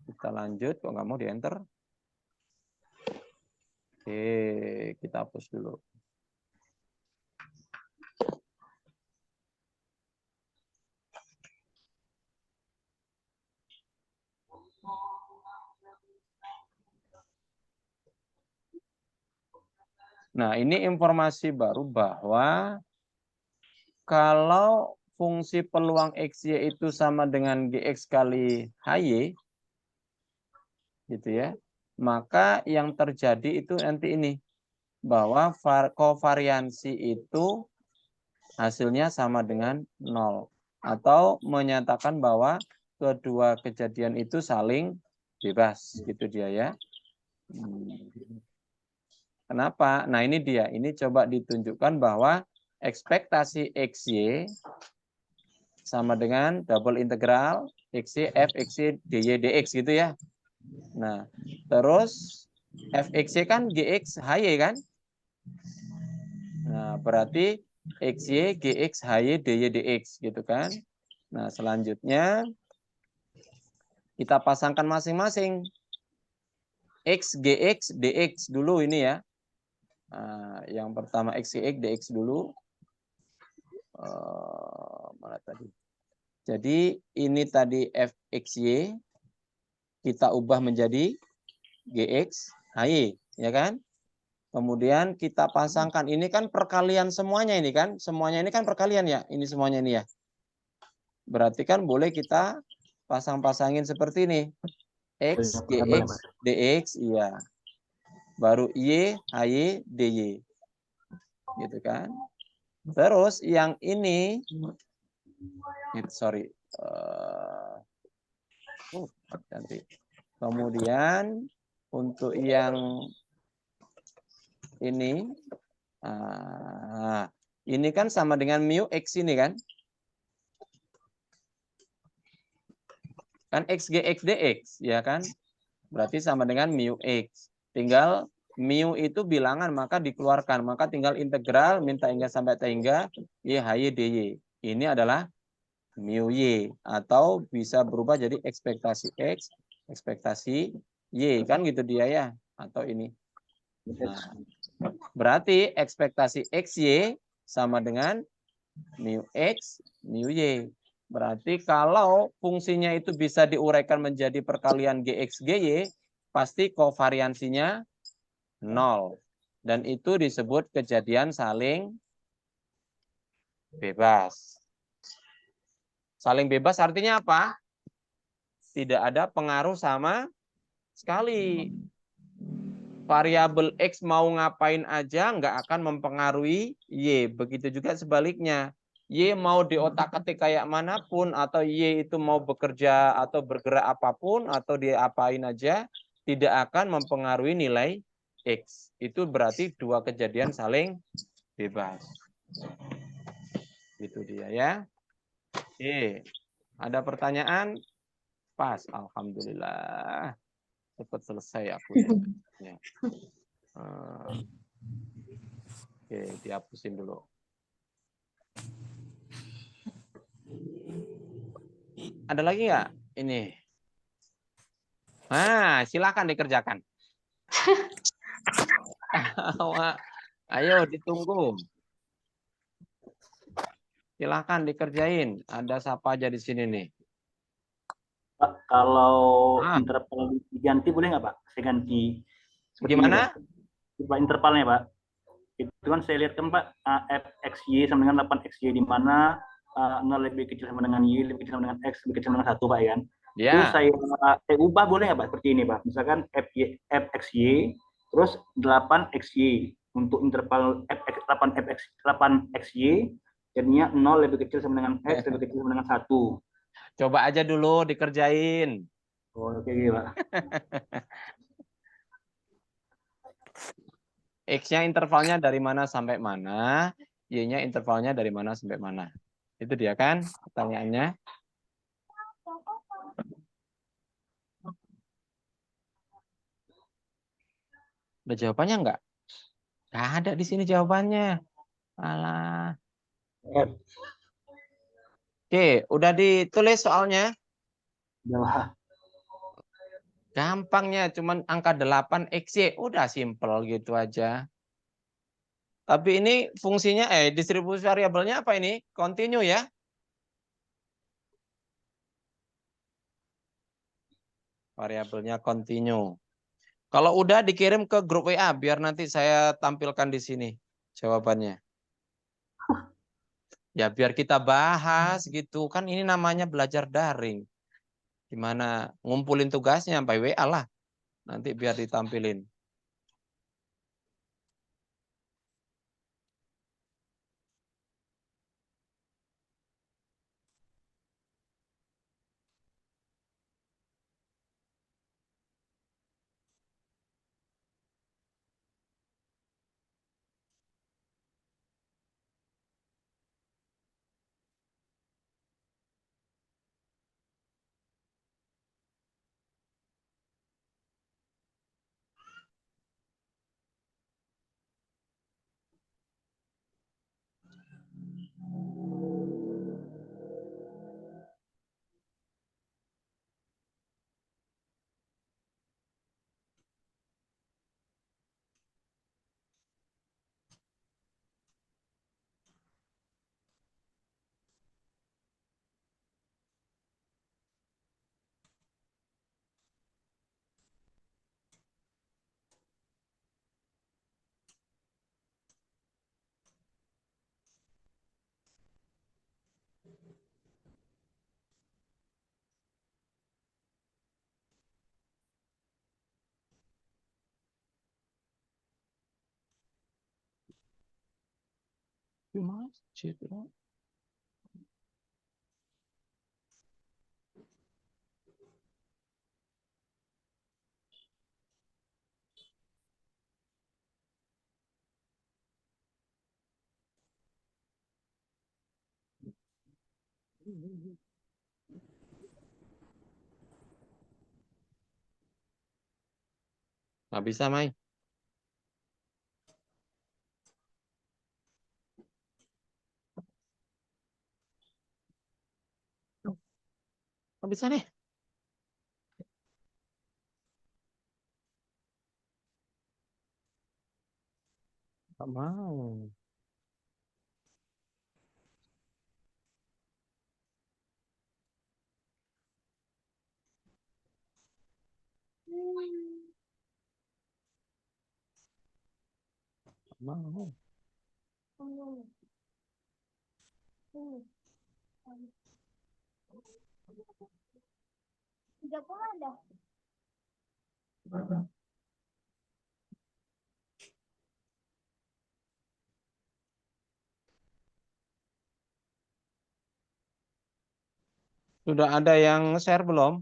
kita lanjut. Kok nggak mau di enter? Oke, kita hapus dulu. Nah, ini informasi baru bahwa kalau fungsi peluang XY itu sama dengan GX kali HY, gitu ya, maka yang terjadi itu nanti ini, bahwa kovariansi itu hasilnya sama dengan 0. Atau menyatakan bahwa kedua kejadian itu saling bebas, gitu dia ya. Kenapa? Nah ini dia, ini coba ditunjukkan bahwa ekspektasi XY sama dengan double integral XY F XY dy dx gitu ya. Nah, terus F XY kan GX HY kan? Nah, berarti XY GX HY dy dx gitu kan? Nah, selanjutnya kita pasangkan masing-masing X GX dx dulu ini ya. Nah, yang pertama X GX dx dulu. Mana tadi? Jadi ini tadi fxy kita ubah menjadi gx hy, ya kan? Kemudian kita pasangkan, ini kan perkalian semuanya ini kan? Semuanya ini kan perkalian ya? Ini semuanya ini ya. Berarti kan boleh kita pasang-pasangin seperti ini. X gx dx, iya. Baru y hy dy. Gitu kan? Terus yang ini sorry. Nanti. Kemudian untuk yang ini kan sama dengan mu x ini kan? Kan x gx dx ya kan? Berarti sama dengan mu x. Tinggal mu itu bilangan maka dikeluarkan, maka tinggal integral minta hingga sampai hingga y hy dy. Ini adalah mu y atau bisa berubah jadi ekspektasi x, ekspektasi y kan gitu dia ya, atau ini. Nah, berarti ekspektasi xy sama dengan mu x, mu y. Berarti kalau fungsinya itu bisa diuraikan menjadi perkalian gx gy, pasti kovariansinya 0. Dan itu disebut kejadian saling bebas. Saling bebas artinya apa? Tidak ada pengaruh sama sekali. Variabel X mau ngapain aja nggak akan mempengaruhi Y. Begitu juga sebaliknya. Y mau diotak-atik kayak manapun, atau Y itu mau bekerja atau bergerak apapun, atau dia apain aja, tidak akan mempengaruhi nilai X. Itu berarti dua kejadian saling bebas. Itu dia ya. Oke. Ada pertanyaan? Pas, alhamdulillah. Cepat selesai aku ya. Oke, dihapusin dulu. Ada lagi nggak? Ini. Nah, silakan dikerjakan. Ayo ditunggu. Silakan dikerjain. Ada siapa aja di sini nih? Pak, kalau Ah, interval diganti boleh nggak Pak? Saya ganti seperti ini Pak. gimana? Coba intervalnya Pak. Itu kan saya lihat kan Pak, fxy sama dengan 8xy di mana 0 lebih kecil sama dengan y, lebih kecil sama dengan x, lebih kecil sama dengan 1 Pak ya kan. Itu Ya, saya ubah boleh nggak Pak seperti ini Pak? Misalkan fxy terus 8xy untuk interval 8xy jadinya 0 lebih kecil sama dengan x, lebih kecil sama dengan 1. coba aja dulu dikerjain. Oh, oke okay, Pak. X-nya intervalnya dari mana sampai mana, Y-nya intervalnya dari mana sampai mana. Itu dia kan pertanyaannya. Ada jawabannya nggak? Nggak ada di sini jawabannya. Alah. Oke, udah ditulis soalnya. Udah. Gampangnya cuman angka 8 XY. Udah simple gitu aja. Tapi ini fungsinya, distribusi variabelnya apa ini? Continue ya? Variabelnya continue. Kalau udah dikirim ke grup WA, biar nanti saya tampilkan di sini jawabannya. Ya biar kita bahas gitu. Kan ini namanya belajar daring. Gimana ngumpulin tugasnya sampai WA lah. Nanti biar ditampilin. Masjid, nggak bisa, Mai. Nggak bisa nih. Nggak mau. Nggak mau. Sudah ada yang share belum?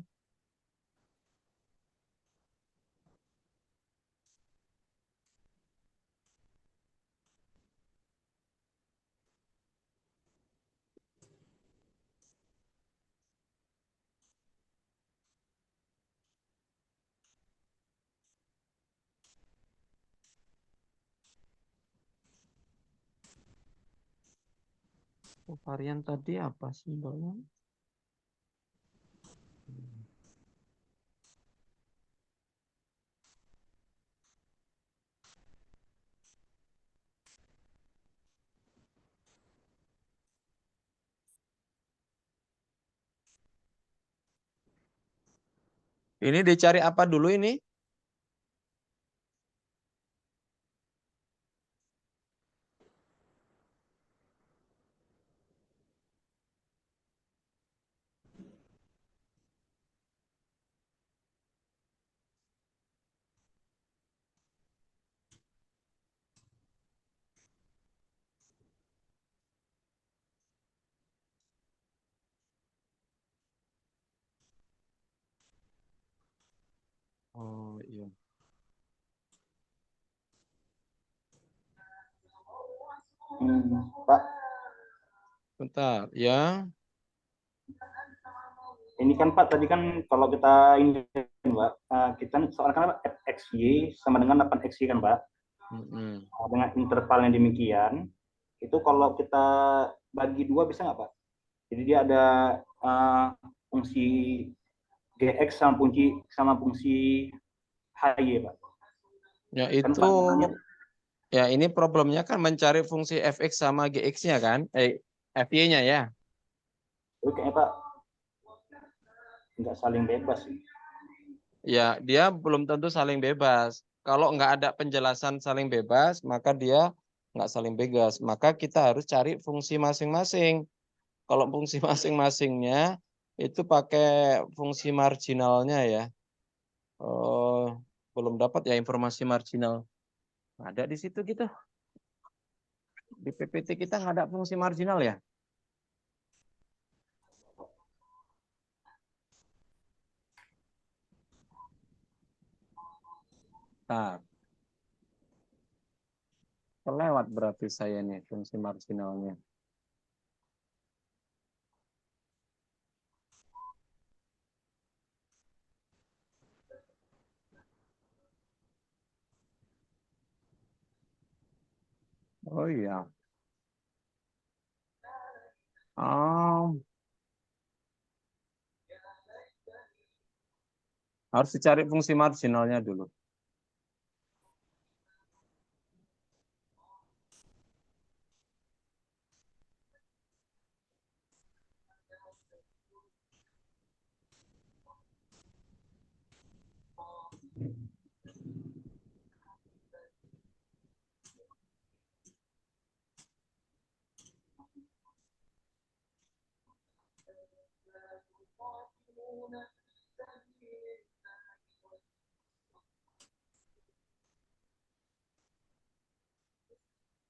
Varian tadi apa simbolnya? Ini dicari apa dulu ini? Oh iya. Pak, Bentar, ya. ini kan Pak tadi kan kalau kita ini Pak, kita soalnya kan fxy sama dengan 8xy kan Pak. Mm-mm. Dengan interval yang demikian, itu kalau kita bagi dua bisa nggak Pak? Jadi dia ada fungsi gx sama fungsi hy Pak. Ya Kan itu, Pak namanya ya ini problemnya kan mencari fungsi fx sama gx-nya kan, fy-nya ya. itu kayaknya Pak nggak saling bebas sih. Ya dia belum tentu saling bebas. Kalau nggak ada penjelasan saling bebas, maka dia nggak saling bebas. Maka kita harus cari fungsi masing-masing. Kalau fungsi masing-masingnya itu pakai fungsi marginalnya ya. Belum dapat ya informasi marginal. Ada di situ gitu. Di PPT kita nggak ada fungsi marginal ya. Nah, kelewat berarti saya nih fungsi marginalnya. Oh iya. Harus dicari fungsi marginalnya dulu.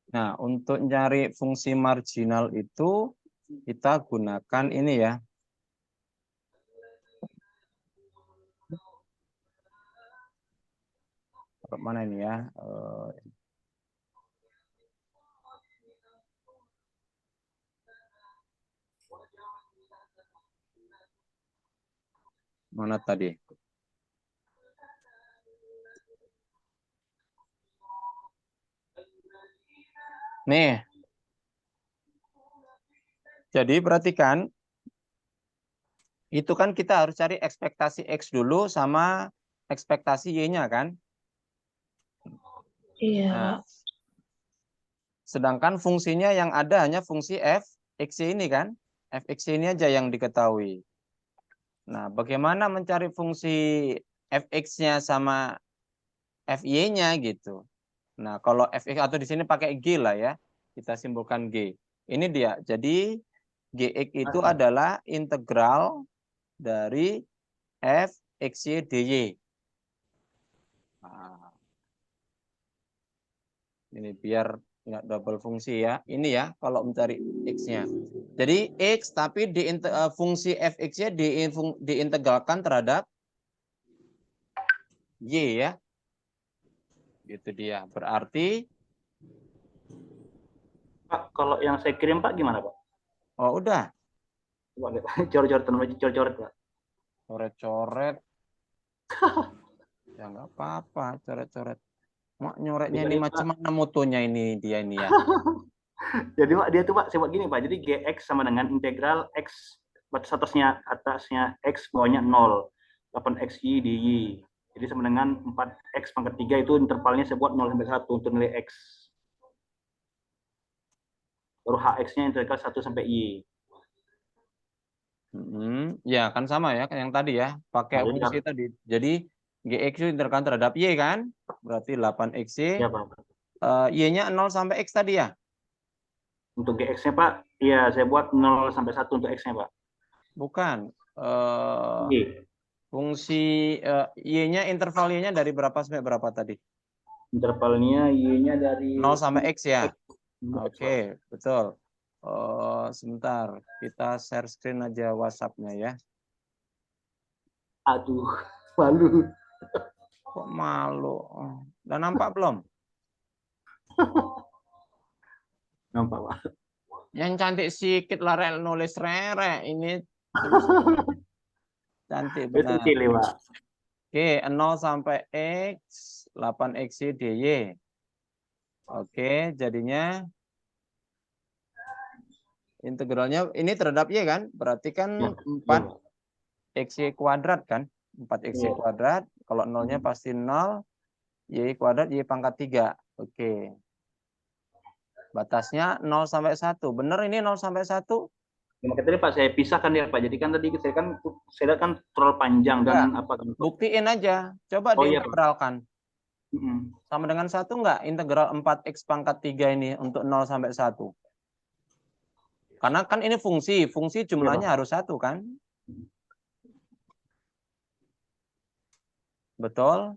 Nah, untuk nyari fungsi marginal itu kita gunakan ini ya. Mana ini ya? Mana tadi? Nih. Jadi perhatikan, itu kan kita harus cari ekspektasi X dulu sama ekspektasi Y-nya kan? Iya, Nah, Pak. sedangkan fungsinya yang ada hanya fungsi f, x, y ini kan? F, x, y ini aja yang diketahui. Nah, bagaimana mencari fungsi fx-nya sama fy-nya gitu. Nah, kalau fx atau di sini pakai g lah ya. Kita simpulkan g. Ini dia. Jadi gx itu adalah integral dari f, x, y, dy. Nah, ini biar nggak double fungsi ya. Ini ya kalau mencari x-nya. Jadi x tapi fungsi fx-nya diintegralkan terhadap y ya. Gitu dia. Berarti Pak, kalau yang saya kirim Pak gimana Pak? oh udah. Coba lihat coret-coret Pak. Coret-coret. Ya nggak apa-apa, coret-coret. Mak nyoretnya ini macam mana motonya ini dia ini ya. Jadi Pak dia tuh Pak saya buat gini Pak. Jadi gx sama dengan integral x batas atasnya x bawahnya 0. 8xy dy. Jadi sama dengan 4x pangkat 3 itu intervalnya saya buat 0 sampai 1 untuk nilai x. Baru hx-nya integral 1 sampai y. Ya, kan sama ya, kayak yang tadi ya. Pakai Nah, jadi fungsi tadi. Jadi, GX itu integralkan terhadap Y kan? Berarti 8XY. ya Pak. Y-nya 0 sampai X tadi ya? Untuk GX-nya Pak, iya saya buat 0 sampai 1 untuk X-nya Pak. Bukan. Y. Fungsi Y-nya, interval Y-nya dari berapa sampai berapa tadi? Intervalnya Y-nya dari 0 sampai X ya? X, Pak. Oke, betul. Sebentar, kita share screen aja WhatsApp-nya ya. Aduh, malu. Kok malu? Udah nampak belum? Nampak Pak. Yang cantik sikit lah, Rek, nulis Rere. Ini tulisan cantik Itu benar. kecil ya Pak. Oke, 0 sampai X, 8XY DY. Oke, jadinya integralnya ini terhadap Y kan? Berarti kan Ya, 4XY kuadrat kan? 4XY Ya. kuadrat. Kalau nolnya pasti 0. Y kuadrat, Y pangkat 3. Oke. Batasnya 0 sampai 1. Benar ini 0 sampai 1? Ya, makanya tadi Pak saya pisahkan ya Pak. Jadi kan tadi saya lihat kan terlalu panjang dan apa kan. Buktiin aja. Coba Oh iya Pak. diintegralkan. Mm-mm. Sama dengan 1 enggak? Integral 4X pangkat 3 ini untuk 0 sampai 1. Karena kan ini fungsi. Fungsi jumlahnya harus 1 kan? Betul?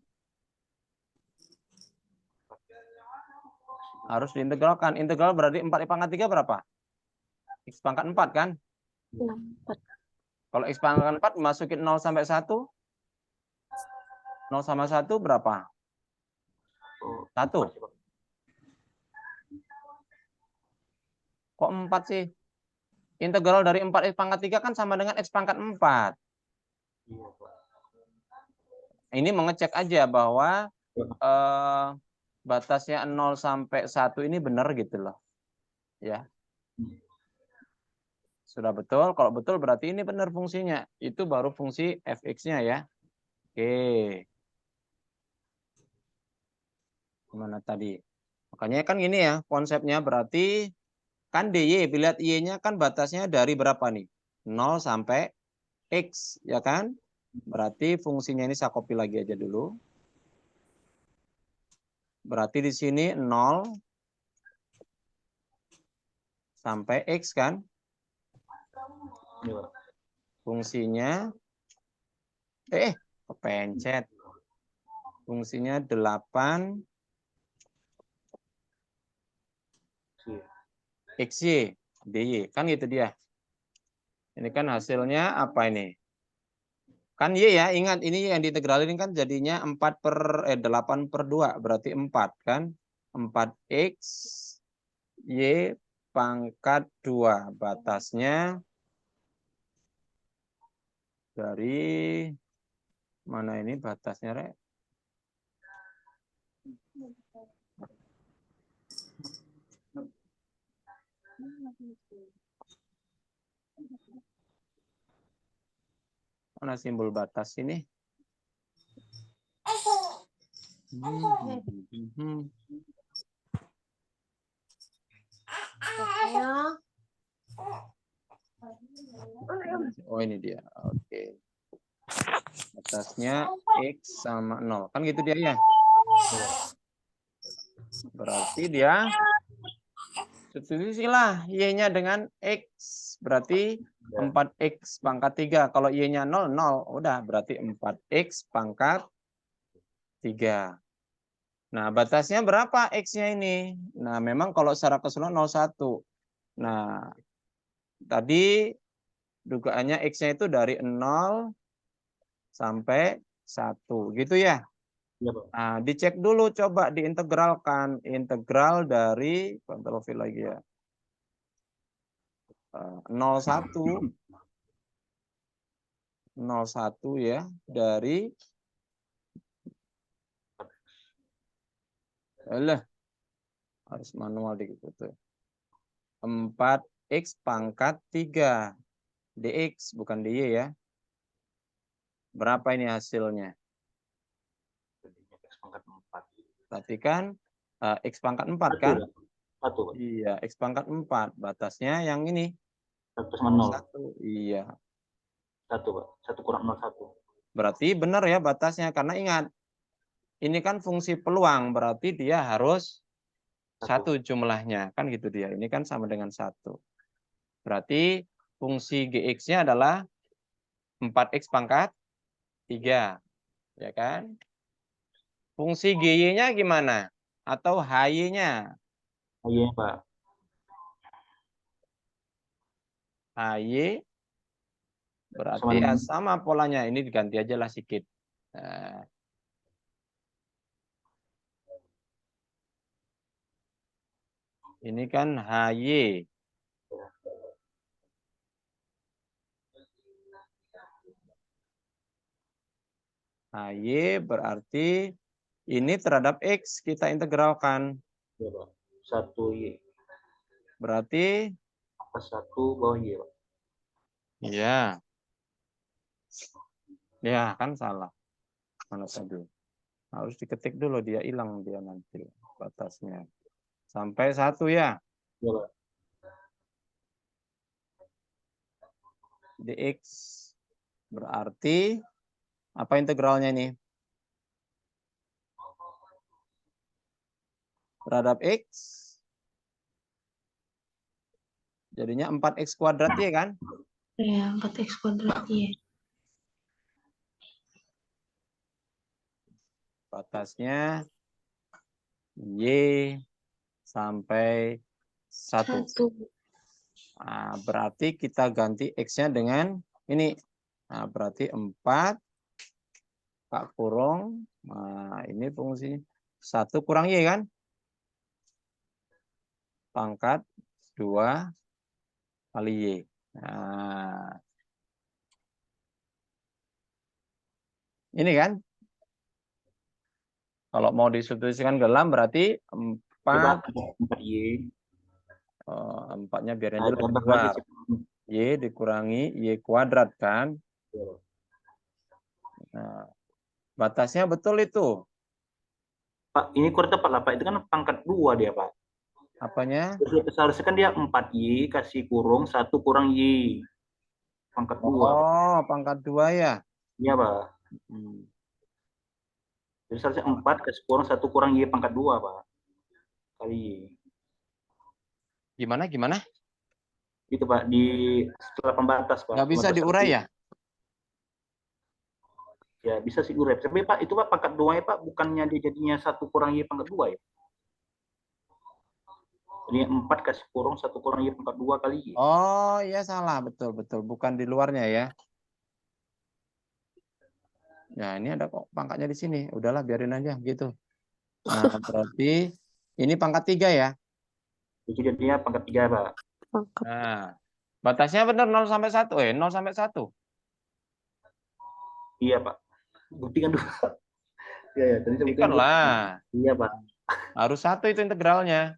Harus diintegralkan. Integral berarti 4 pangkat 3 berapa? X pangkat 4 kan? 4. Kalau X pangkat 4 masukin 0 sampai 1. 0 sama 1 berapa? 1. Kok 4 sih? Integral dari 4X pangkat 3 kan sama dengan X pangkat 4. Ini mengecek aja bahwa batasnya 0 sampai 1 ini benar gitu loh. Ya. Sudah betul. Kalau betul berarti ini benar fungsinya. Itu baru fungsi fx-nya ya. Oke. Gimana tadi? Makanya kan gini ya konsepnya, berarti kan dy, lihat y-nya kan batasnya dari berapa nih? 0 sampai x ya kan? Berarti fungsinya ini saya copy lagi aja dulu. Berarti di sini 0 sampai x kan? Fungsinya kepencet. Fungsinya 8 XY DY. Kan gitu dia. Ini kan hasilnya apa ini? Kan Y ya, ingat ini yang diintegralin kan jadinya 8/2. Berarti 4 kan? 4X Y pangkat 2. Batasnya dari mana ini batasnya, Rek? Mana simbol batas ini? Oh ini dia. Oke. Batasnya X sama 0. Kan gitu dia ya. Berarti dia substitusilah Y-nya dengan X. Berarti 4X pangkat 3. Kalau Y-nya 0, 0. Udah berarti 4X pangkat 3. Nah, batasnya berapa X-nya ini? Nah, memang kalau secara keseluruhan 01. Nah, tadi dugaannya X-nya itu dari 0 sampai 1. Gitu ya? Nah, dicek dulu, coba diintegralkan. Integral dari, Ctrl V lagi ya. 01 ya, dari harus manual dikit tuh. 4X pangkat 3 dx, bukan dy ya. Berapa ini hasilnya? Berarti kan X pangkat 4 kan? 1. Iya, X pangkat 4. Batasnya yang ini. 1 sama 0. 1. Iya. 1, Pak. 1 kurang 0,1. Berarti benar ya batasnya. Karena ingat, ini kan fungsi peluang. Berarti dia harus 1 jumlahnya. Kan gitu dia. Ini kan sama dengan 1. Berarti fungsi GX-nya adalah 4X pangkat 3. Ya kan? Fungsi GY-nya gimana? Atau HY-nya? Iya, Pak. HY berarti ya sama polanya. Ini diganti aja lah sedikit. Nah, ini kan HY. HY berarti ini terhadap X kita integralkan. Iya, Pak. 1Y. Berarti Atas 1 bawah Y, Pak. iya. Ya, kan salah. Mana tadi? Harus diketik dulu, dia hilang dia nanti batasnya. Sampai 1 ya. Iya, Pak. Dx berarti apa integralnya ini? Terhadap X. Jadinya 4X kuadrat ya kan? Iya, 4X kuadrat, iya. Batasnya Y sampai 1. 1. Nah, berarti kita ganti X-nya dengan ini. Nah, berarti 4 Pak kurung. Nah, ini fungsi 1 kurang Y kan? Pangkat 2 kali Y. Nah, ini kan? Kalau mau disubstitusikan ke dalam berarti 4. 4Y. 4-nya biar aja Tambah keluar. lagi. Y dikurangi Y kuadrat kan? Nah, batasnya betul itu. Pak, ini kurang tepat lah, Pak. Itu kan pangkat 2 dia, Pak. Apanya? Seharusnya kan dia 4Y kasih kurung 1 kurang Y. Pangkat 2. Oh, pangkat 2 ya? Iya, Pak. Jadi seharusnya 4 kasih kurung 1 kurang Y pangkat 2, Pak. Kali Y. Gimana? Itu, Pak, di setelah pembatas, Pak. Nggak bisa Pembatas diurai ya? Ya, bisa sih diurai. Tapi, Pak, itu Pak pangkat 2 ya, Pak, bukannya dia jadinya 1 kurang Y pangkat 2 ya? Jadi 4 kasih kurung 1 kurang Y pangkat 2 kali Y. Oh, iya salah. Betul. Bukan di luarnya ya. Ya, ini ada kok pangkatnya di sini. Udahlah, biarin aja gitu. Nah, berarti ini pangkat 3 ya? Jadi jadinya pangkat 3, Pak. Pangkat. Nah, batasnya benar 0 sampai 1. 0 sampai 1. Iya, Pak. Buktikan dulu. Iya, tadi saya Buktikan lah. Iya, Pak. Harus 1 itu integralnya.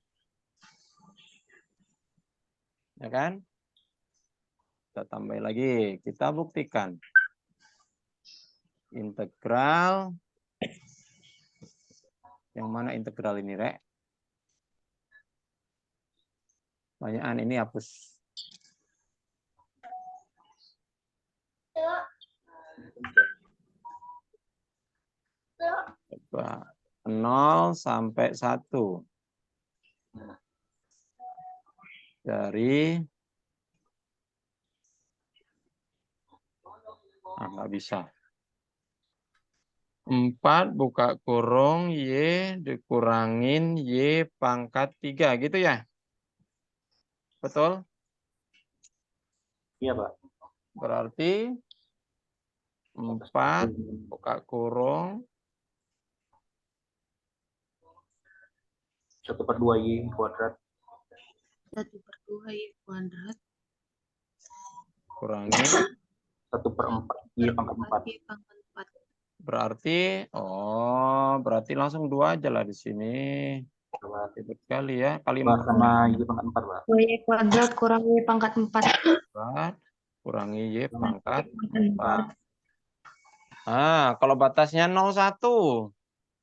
Ya kan? Kita tambah lagi. Kita buktikan. Integral. Yang mana integral ini, Rek? Pertanyaan ini hapus. Coba. 0 sampai 1. Dari nggak bisa. 4 buka kurung Y dikurangin Y pangkat 3 gitu ya? Betul? Iya, Pak. Berarti 4 buka kurung 1/2 Y kuadrat. 1/2 Y kuadrat. kurangi 1/4 Y pangkat 4. Y pangkat 4. Berarti langsung 2 aja lah di sini. Ribet kali ya. Kali sama Y pangkat 4, Pak. Y kuadrat kurang Y pangkat 4. 4 kurangi Y pangkat 4. 4. Nah, kalau batasnya 01.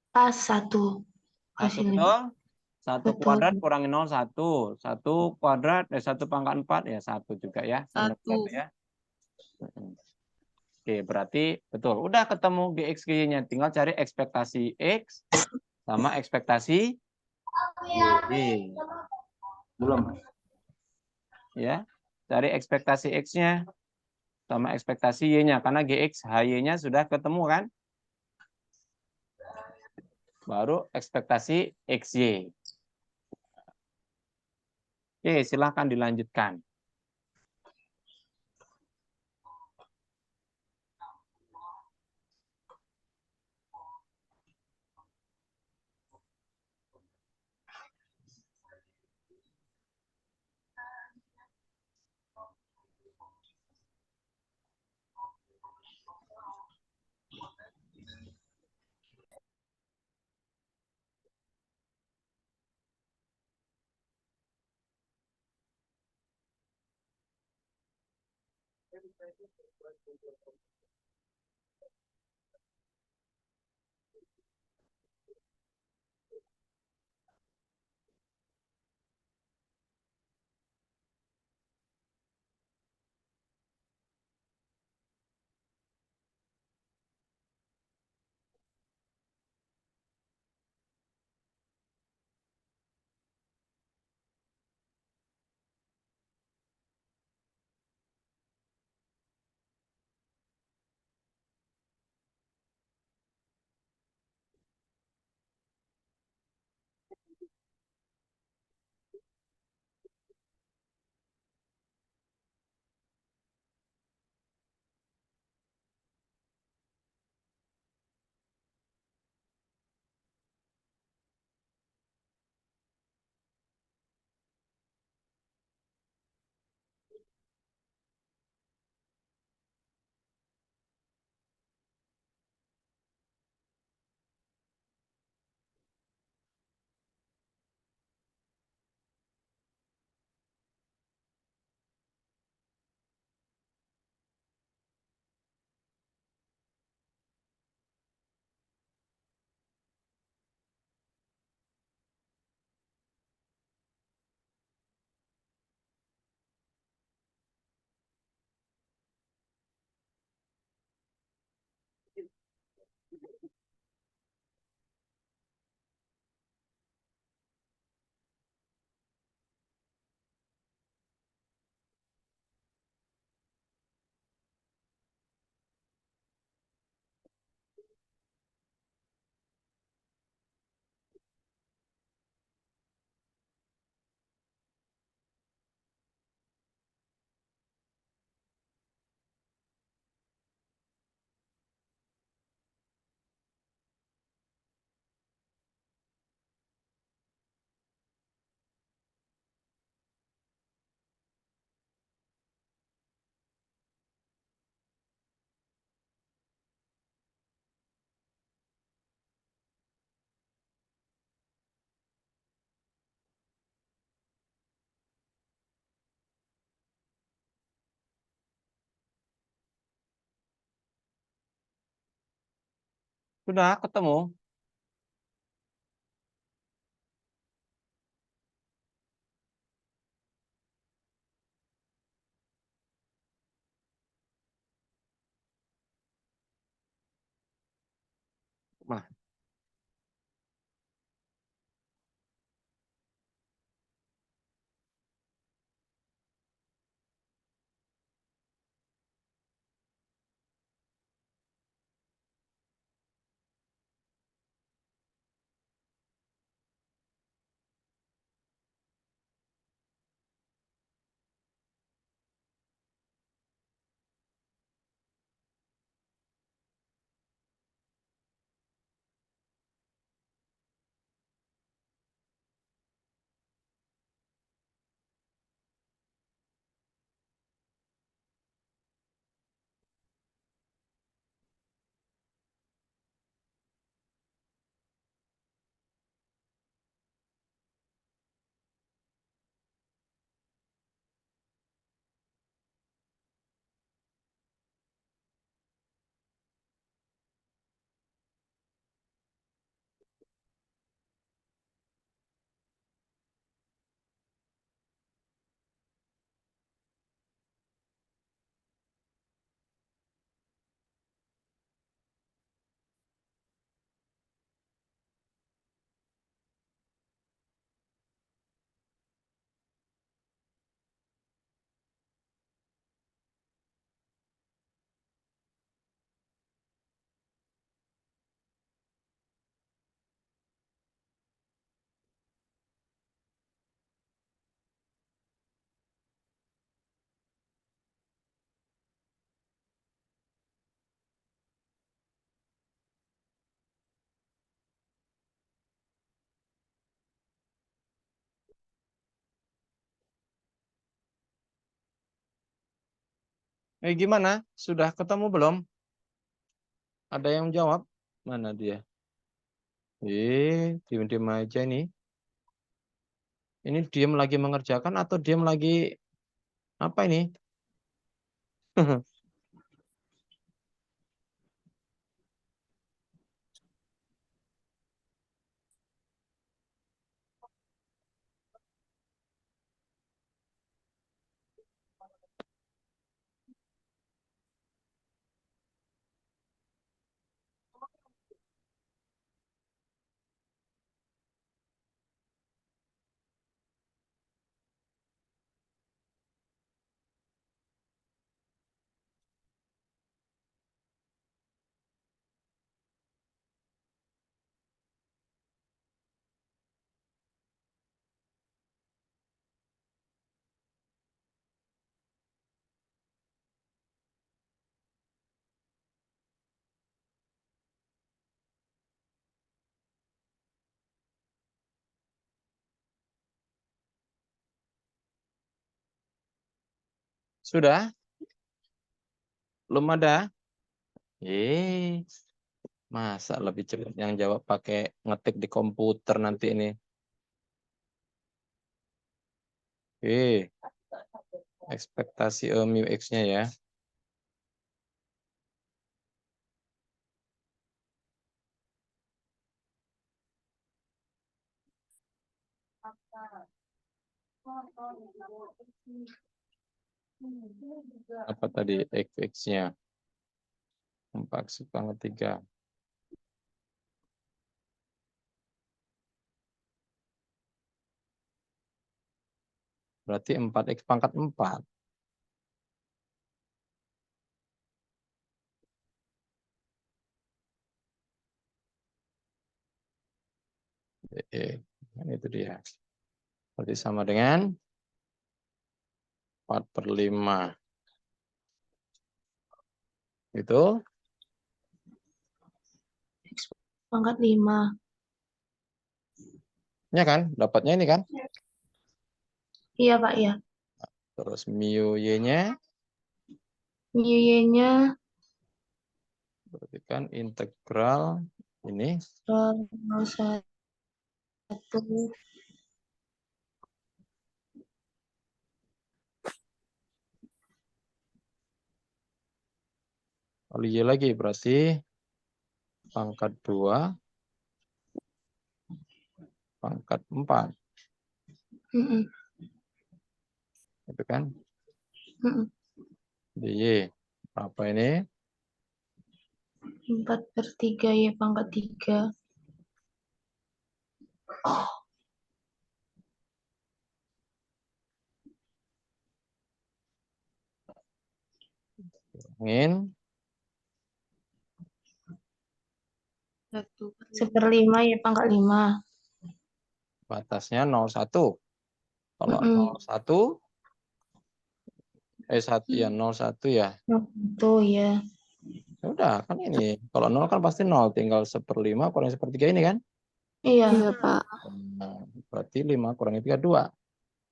Pas 1. Hasilnya. 1 kuadrat kurangi 0, 1. 1 kuadrat, 1 pangkat 4, ya 1 juga ya. 1. Ya. Oke, berarti betul. Udah ketemu GX GY-nya, tinggal cari ekspektasi X sama ekspektasi Y. Belum, Mas. Ya. Cari ekspektasi X-nya sama ekspektasi Y-nya karena GX HY-nya sudah ketemu kan? Baru ekspektasi XY. Oke, silahkan dilanjutkan. Sudah ketemu? Nah, Gimana? Sudah ketemu belum? Ada yang jawab? Mana dia? Diem-diem aja nih. Ini diem lagi mengerjakan atau diem lagi apa ini? Sudah? Belum ada? Masa lebih cepat yang jawab pakai ngetik di komputer nanti ini. Ekspektasi mu x-nya ya. Apa tadi x-nya? 4/3. Berarti 4x pangkat 4. Itu dia. Berarti sama dengan 4/5. Itu Pangkat 5. ya kan? Dapatnya ini kan? Iya, Pak, ya. Terus mu y-nya Mu Y-nya berarti kan integral ini 0,1. kalau y lagi berarti pangkat 2 pangkat 4. Mm-mm. Itu kan? Mm-mm. dy apa ini? 4/3 Y pangkat 3. Ingin 1/5 Y pangkat 5. batasnya 0,1. Kalau Mm-mm. 0,1 1 ya 0,1 ya. Tuh ya. Ya udah kan ini. Kalau 0 kan pasti 0, tinggal 1/5 kurang 1/3 ini kan? Iya. Iya, Pak. Nah, berarti 5 kurangi 3 2.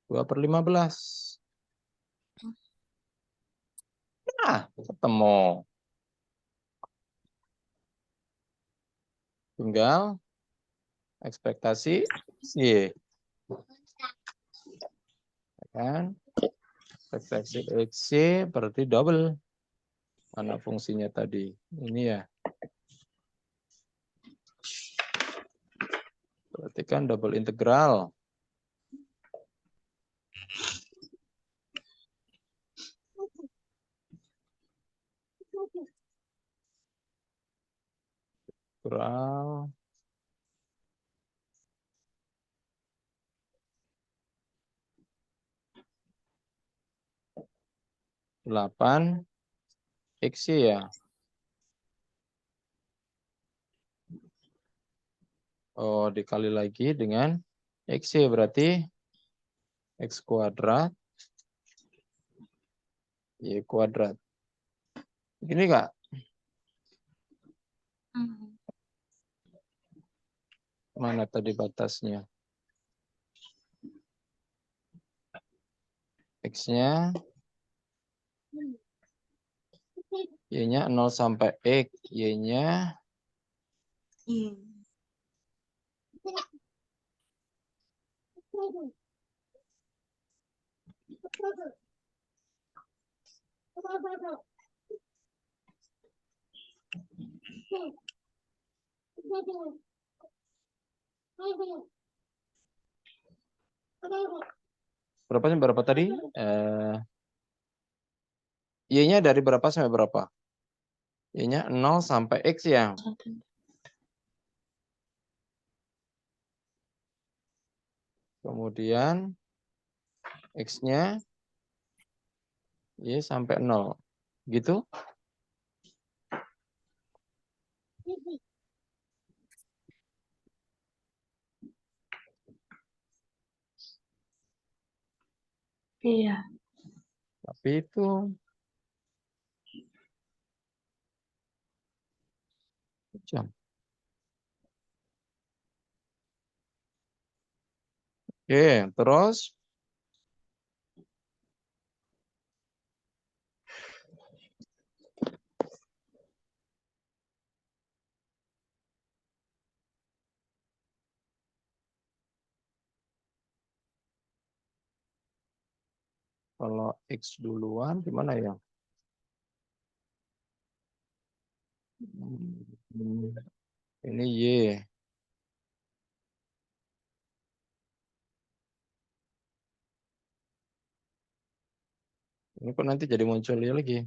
2/15. Nah, ketemu. Tinggal ekspektasi Y. Kan? Ekspektasi XY berarti double. Mana fungsinya tadi? Ini ya. Berarti kan double integral. Integral 8 XY ya. Oh, dikali lagi dengan XY berarti X kuadrat Y kuadrat. Gini Kak? Mana tadi batasnya? X-nya Y-nya 0 sampai X. Y-nya berapa tadi? Y-nya dari berapa sampai berapa? Y-nya 0 sampai X ya. Kemudian X-nya Y sampai 0. Gitu? Iya. Tapi itu jam. Oke, terus kalau X duluan gimana ya? Ini Y. Ini kok nanti jadi muncul Y lagi.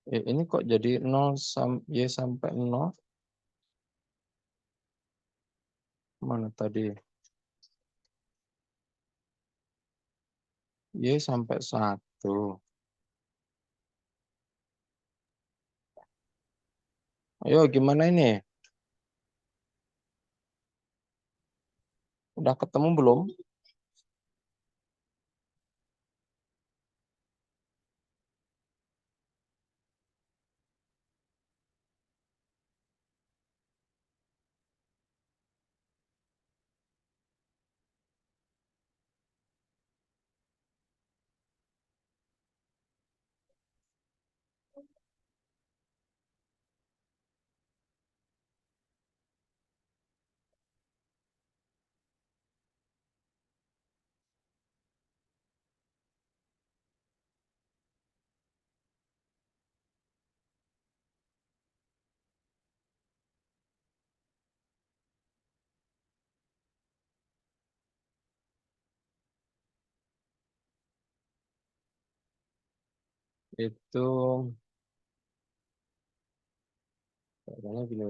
Ini kok jadi 0 Y sampai 0? Mana tadi? Y sampai 1. Ayo gimana ini? Udah ketemu belum? Itu kayaknya gini.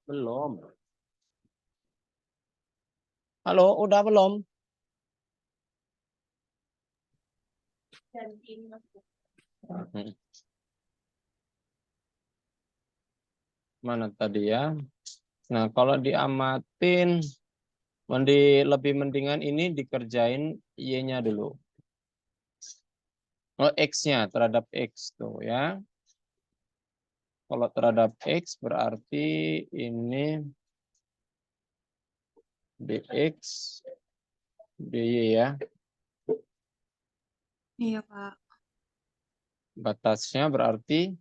Belum. Halo, udah belum? Mana tadi ya? Nah, kalau diamatin, lebih mendingan ini dikerjain Y-nya dulu. Oh, X-nya terhadap X tuh ya. Kalau terhadap X berarti ini dx dy ya. Iya, Pak. Batasnya berarti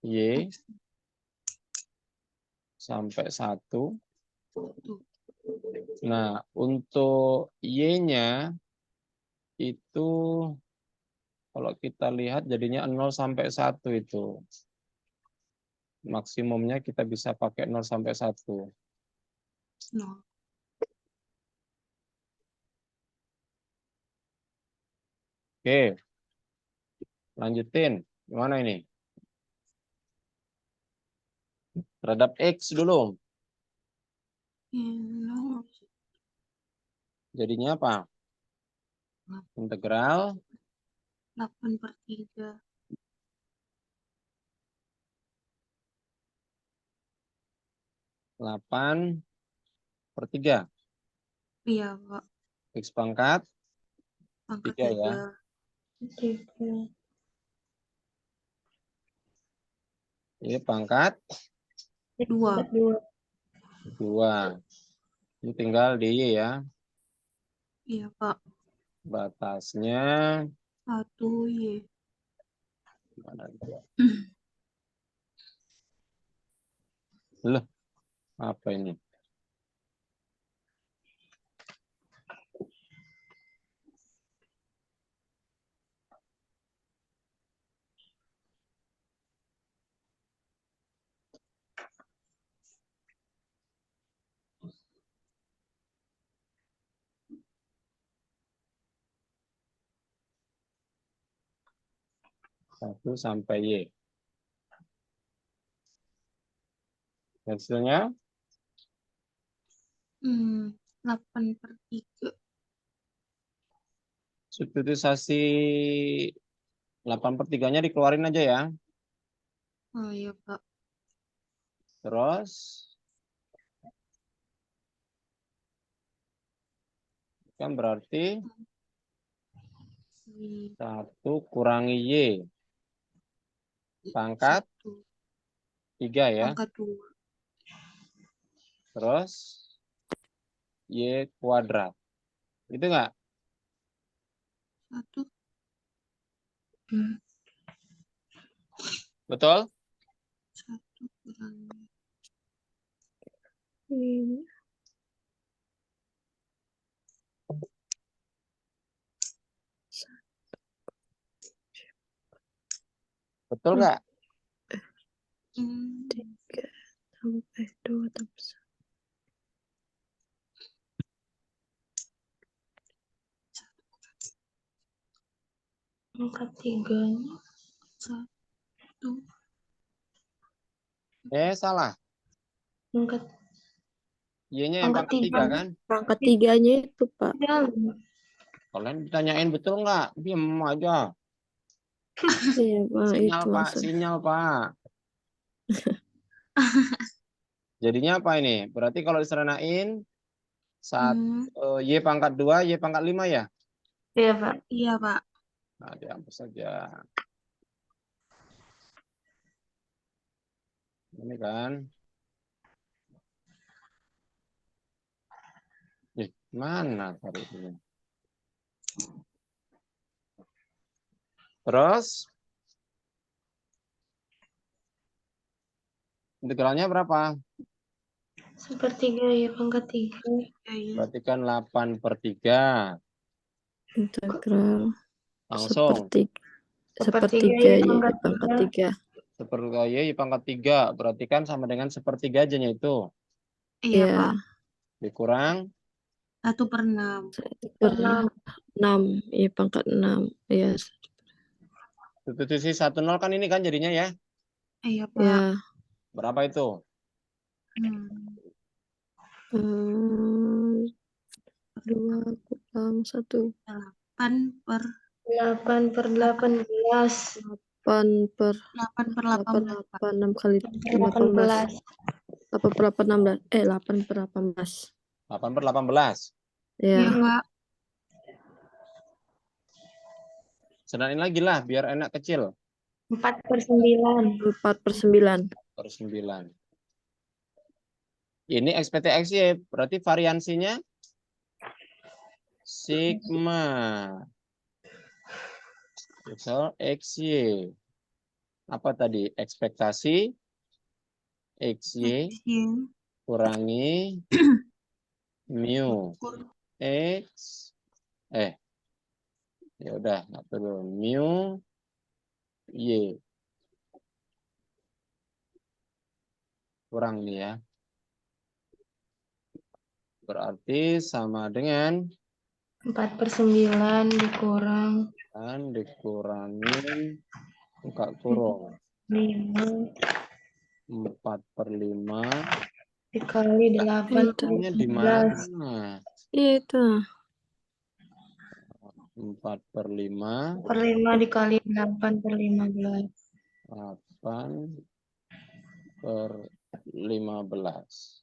Y sampai 1. Nah, untuk Y-nya itu kalau kita lihat jadinya 0 sampai 1 itu. Maksimumnya kita bisa pakai 0 sampai 1. No. Oke. Lanjutin. Gimana ini? Terhadap X dulu. No. Jadinya apa? Integral 8/3. 8/3. Iya, Pak. X pangkat Pangkat 3 ya. 3. Y pangkat 2. 2. Ini tinggal dy ya. Iya, Pak. Batasnya 1 Y. mana dia? Loh, apa ini? Satu sampai Y. Hasilnya 8/3. substitusi 8/3-nya dikeluarin aja ya. Oh iya, Pak. Terus kan berarti 1 kurangi Y pangkat 3 ya. Pangkat 2. Terus Y kuadrat. Itu enggak? 1. Betul? 1 kurangi. Betul enggak? 3 sampai 2 tambah 1. Pangkat 3-nya 1. Salah. Pangkat Y-nya yang pangkat 3 kan? Pangkat 3-nya itu, Pak. Kalian ditanyain betul enggak? Diam aja. Iya, Pak. Sinyal, Itu Pak. maksudnya. Sinyal, Pak. Jadinya apa ini? Berarti kalau diseranain Y pangkat 2, Y pangkat 5 ya? Iya, Pak. Iya, Pak. Nah, dihapus saja. Ini kan. Mana tadi ini? Terus integralnya berapa? 1/3 ya, pangkat 3. Berarti kan 8/3. Integral Langsung. sepertiga Y pangkat 3. Sepertiga Y pangkat 3. Berarti kan sama dengan 1/3 aja itu. Iya, Pak. Dikurang 1/6. 1/6. Iya, pangkat 6. Iya. Substitusi 1,0 kan ini kan jadinya ya. Iya, Pak. Ya. Berapa itu? 2 kurang 1. 8/18. 8/8. 6 kali 18. 18. 8/8 16. 8/18. 8/18. Iya, Ya. Pak. Sedain lagi lah biar enak kecil. 4/9. 4/9. 4/9. Ini XPTXY berarti variansinya sigma misal XY. Apa tadi? Ekspektasi XY kurangi mu X ya udah nggak perlu mu Y kurang nih ya. Berarti sama dengan 4/9 dikurang kan dikurangi buka kurung 5 4/5 dikali 8 Nya di 11. mana? Itu. 4/5 4/5 dikali 8/15. 8/15.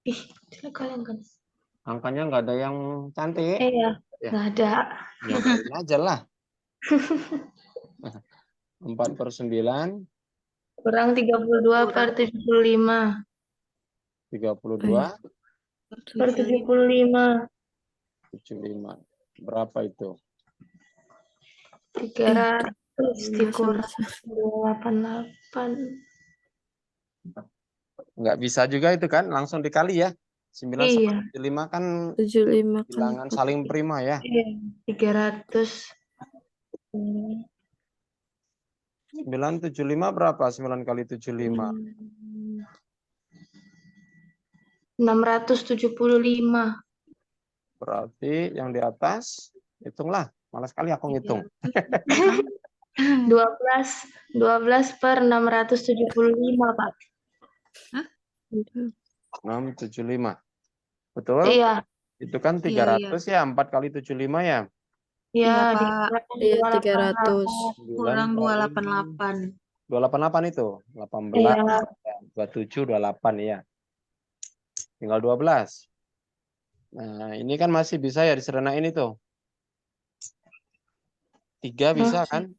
Ih, kalian kan. Angkanya nggak ada yang cantik. Iya, Ya. nggak ada. Nyobain aja lah. 4/9 Kurang 32/75. 32 per 75. Berapa itu? 300 dikurang 288. Nggak bisa juga itu kan, langsung dikali ya. 9 Iya. sama 75 kan 75 kan bilangan saling prima ya. Iya, 300. 975 berapa? 9 kali 75. 675. Berarti yang di atas, hitunglah. Malas sekali aku ngitung. 12/675, Pak. 675. Betul? Iya. Itu kan 300 ya, 4 kali 75 ya. Iya, Pak. Iya, 300. kurang 288. 288 itu. 18, Iya. 27, 28 ya. Tinggal 12. Nah, ini kan masih bisa ya disederhanain itu. 3 bisa kan?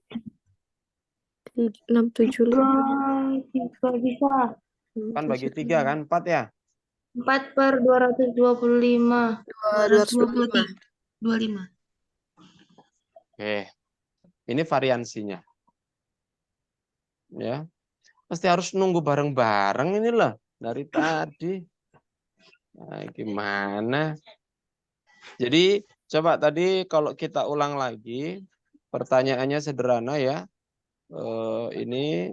675. 3 bisa. Kan bagi 3 kan? 4 ya? 4/225. 225. Oke. Ini variansinya. Ya. Pasti harus nunggu bareng-bareng ini loh. Dari tadi. Nah, gimana? Jadi, coba tadi kalau kita ulang lagi. Pertanyaannya sederhana ya. Ini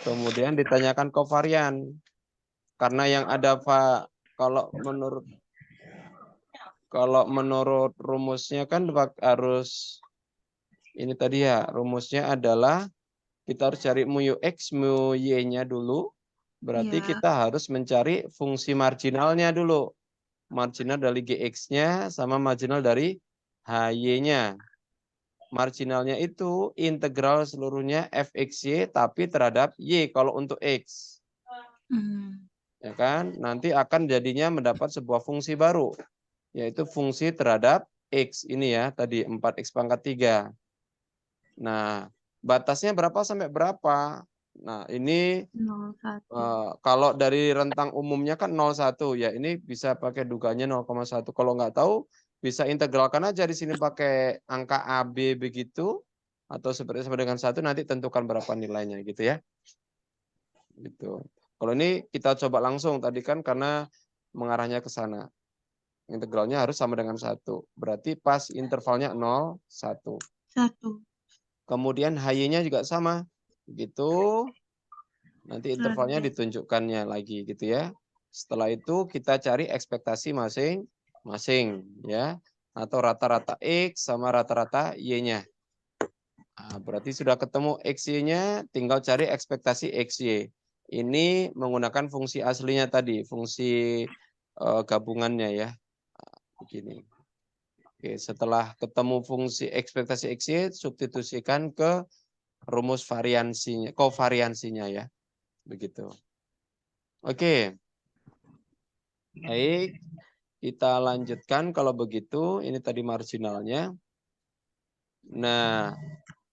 kemudian ditanyakan kovarian. Karena yang ada kalau menurut rumusnya kan harus ini tadi ya, rumusnya adalah kita harus cari mu x, mu y-nya dulu. Berarti kita harus mencari fungsi marginalnya dulu. Marginal dari gx-nya sama marginal dari hy-nya. Marginalnya itu integral seluruhnya fxy tapi terhadap y kalau untuk x. Ya kan? Nanti akan jadinya mendapat sebuah fungsi baru, yaitu fungsi terhadap x ini ya, tadi 4x pangkat 3. Nah, batasnya berapa sampai berapa? Nah, ini 01. kalau dari rentang umumnya kan 0,1 ya, ini bisa pakai dugaannya 0,1. Kalau nggak tahu, bisa integralkan aja di sini pakai angka AB begitu, atau seperti sama dengan 1, nanti tentukan berapa nilainya gitu ya. Gitu. Kalau ini kita coba langsung tadi kan karena mengarahnya ke sana. Integralnya harus sama dengan 1. Berarti pas intervalnya 0, 1. Kemudian HY-nya juga sama. Begitu. Nanti intervalnya ditunjukkannya lagi gitu ya. Setelah itu kita cari ekspektasi masing-masing ya. Atau rata-rata X sama rata-rata Y-nya. Nah, berarti sudah ketemu XY-nya, tinggal cari ekspektasi XY. Ini menggunakan fungsi aslinya tadi, fungsi gabungannya ya. Begini. Oke, setelah ketemu fungsi ekspektasi XY, substitusikan ke rumus variansinya, kovariansinya ya. Begitu. Oke. Baik, kita lanjutkan kalau begitu. Ini tadi marginalnya. Nah,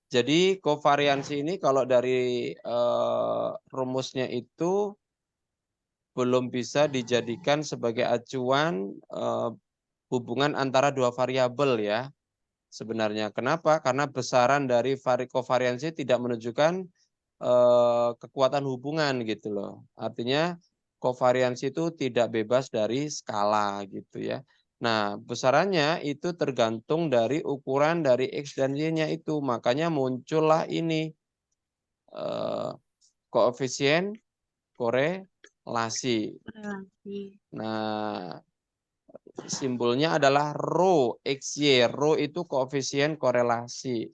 jadi kovariansi ini kalau dari rumusnya itu belum bisa dijadikan sebagai acuan hubungan antara dua variabel ya. Sebenarnya kenapa? Karena besaran dari kovariansi tidak menunjukkan kekuatan hubungan gitu loh. Artinya kovariansi itu tidak bebas dari skala gitu ya. Nah, besarannya itu tergantung dari ukuran dari X dan Y-nya itu. Makanya muncullah ini koefisien korelasi. Nah, simbolnya adalah rho XY. Rho itu koefisien korelasi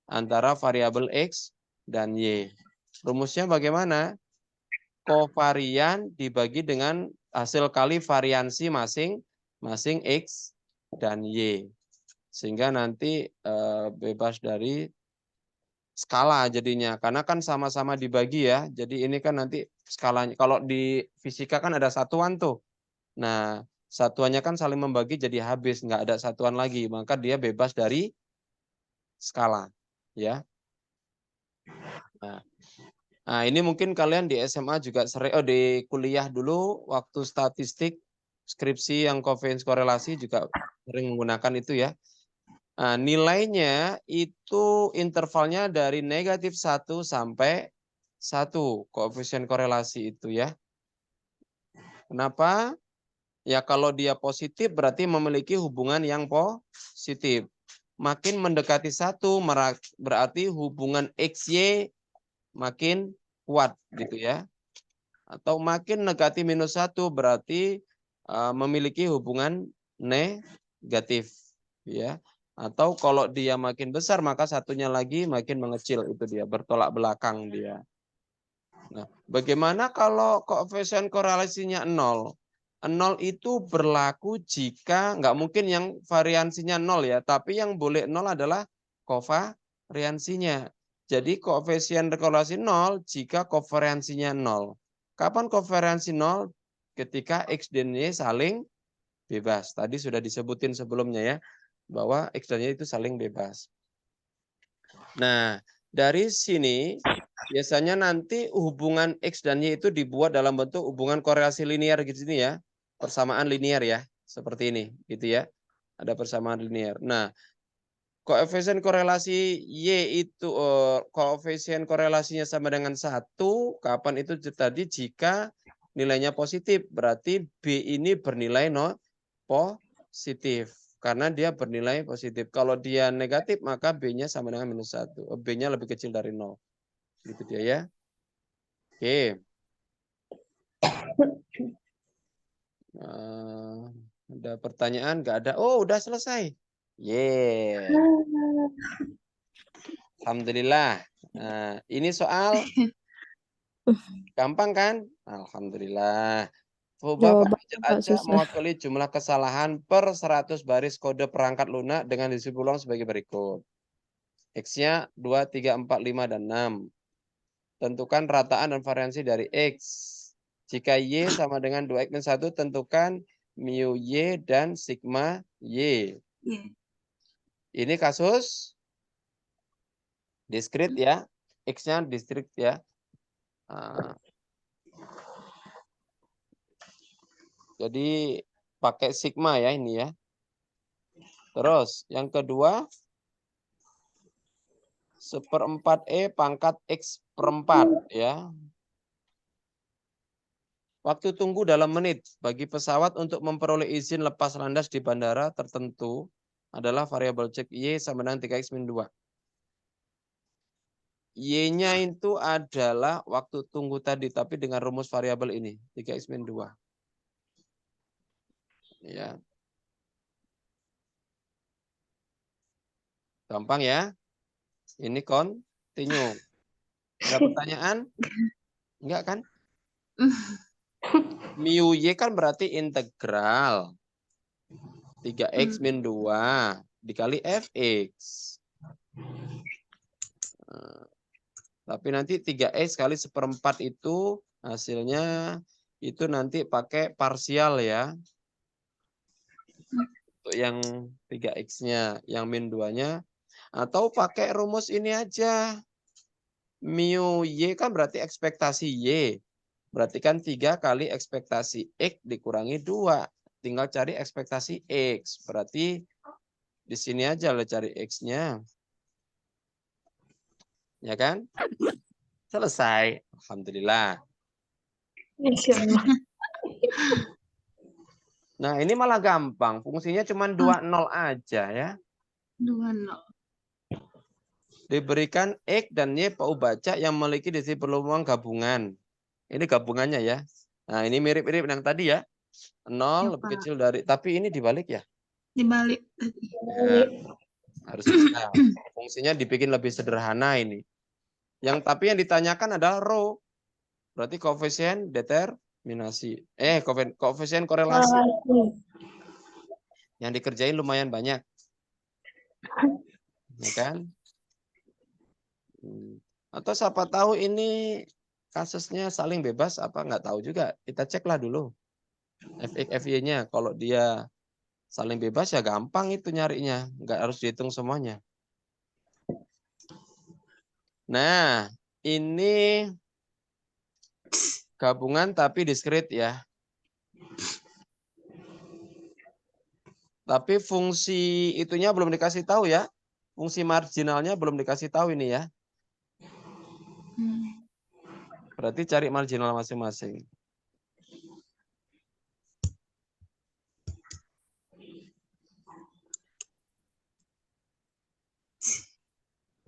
antara variabel X dan Y. Rumusnya bagaimana? Kovarian dibagi dengan hasil kali variansi masing-masing X dan Y. Sehingga nanti bebas dari skala jadinya. Karena kan sama-sama dibagi ya. Jadi ini kan nanti skalanya. Kalau di fisika kan ada satuan tuh. Nah, satuannya kan saling membagi jadi habis. Nggak ada satuan lagi. Maka dia bebas dari skala. Ya. Nah, ini mungkin kalian di SMA juga sering, di kuliah dulu waktu statistik skripsi yang kovarians korelasi juga sering menggunakan itu ya. Nah, nilainya itu intervalnya dari -1 sampai 1 koefisien korelasi itu ya. Kenapa? Ya kalau dia positif berarti memiliki hubungan yang positif. Makin mendekati 1 berarti hubungan XY makin kuat gitu ya. Atau makin negatif -1 berarti memiliki hubungan negatif ya. Atau kalau dia makin besar maka satunya lagi makin mengecil, itu dia bertolak belakang dia. Nah, bagaimana kalau koefisien korelasinya 0? 0 itu berlaku jika nggak mungkin yang variansinya 0 ya, tapi yang boleh 0 adalah kovariansinya. Jadi koefisien korelasi 0 jika kovariansinya 0. Kapan kovariansi 0? Ketika X dan Y saling bebas. Tadi sudah disebutin sebelumnya ya, bahwa X dan Y itu saling bebas. Nah, dari sini biasanya nanti hubungan X dan Y itu dibuat dalam bentuk hubungan korelasi linear gitu ya. Persamaan linear ya, seperti ini gitu ya. Ada persamaan linear. Nah, koefisien korelasi Y itu koefisien korelasinya sama dengan 1, kapan itu tadi jika nilainya positif, berarti B ini bernilai positif karena dia bernilai positif. Kalau dia negatif maka B-nya sama dengan -1. B-nya lebih kecil dari 0. Gitu dia ya. Oke. Ada pertanyaan? Nggak ada. Oh, udah selesai. Yeah. Alhamdulillah. Nah, ini soal gampang kan? Alhamdulillah. Bapak Jawabannya Pak aja susah. mewakili jumlah kesalahan per 100 baris kode perangkat lunak dengan diisi ulang sebagai berikut. X-nya 2, 3, 4, 5, dan 6. Tentukan rataan dan variansi dari X. Jika Y sama dengan 2X min 1, tentukan mu Y dan sigma Y. Ini kasus diskrit ya. X-nya diskrit ya. Jadi pakai sigma ya ini ya. Terus yang kedua, 1/4 E pangkat X per 4 ya. Waktu tunggu dalam menit bagi pesawat untuk memperoleh izin lepas landas di bandara tertentu adalah variabel cek Y sama dengan 3X min 2. Y-nya itu adalah waktu tunggu tadi, tapi dengan rumus variabel ini, 3x min 2. Ya. Gampang ya. Ini continue. Ada pertanyaan? Enggak kan? Mu Y kan berarti integral 3x min 2 dikali fx. Tapi nanti 3x kali 1/4 itu hasilnya itu nanti pakai parsial ya. Untuk yang 3x-nya, yang min 2-nya. Atau pakai rumus ini aja. Mu Y kan berarti ekspektasi Y. Berarti kan 3 kali ekspektasi X dikurangi 2. Tinggal cari ekspektasi X. Berarti di sini aja lo cari X-nya. Ya kan? Selesai. Alhamdulillah. Nah, ini malah gampang. Fungsinya cuma 20 aja ya. 20. Diberikan X dan Y baca yang memiliki definisi peluang gabungan. Ini gabungannya ya. Nah, ini mirip-mirip yang tadi ya. 0 lebih kecil dari, tapi ini dibalik ya. Dibalik. Ya, harus bisa. Fungsinya dibikin lebih sederhana ini. Tapi yang ditanyakan adalah rho. Berarti koefisien determinasi. Koefisien korelasi. Yang dikerjain lumayan banyak. Ya kan? Atau siapa tahu ini kasusnya saling bebas apa nggak tahu juga. Kita ceklah dulu. Fx, Fy-nya. Kalau dia saling bebas ya gampang itu nyarinya. Nggak harus dihitung semuanya. Nah, ini gabungan tapi diskrit ya. Tapi fungsi itunya belum dikasih tahu ya. Fungsi marginalnya belum dikasih tahu ini ya. Berarti cari marginal masing-masing.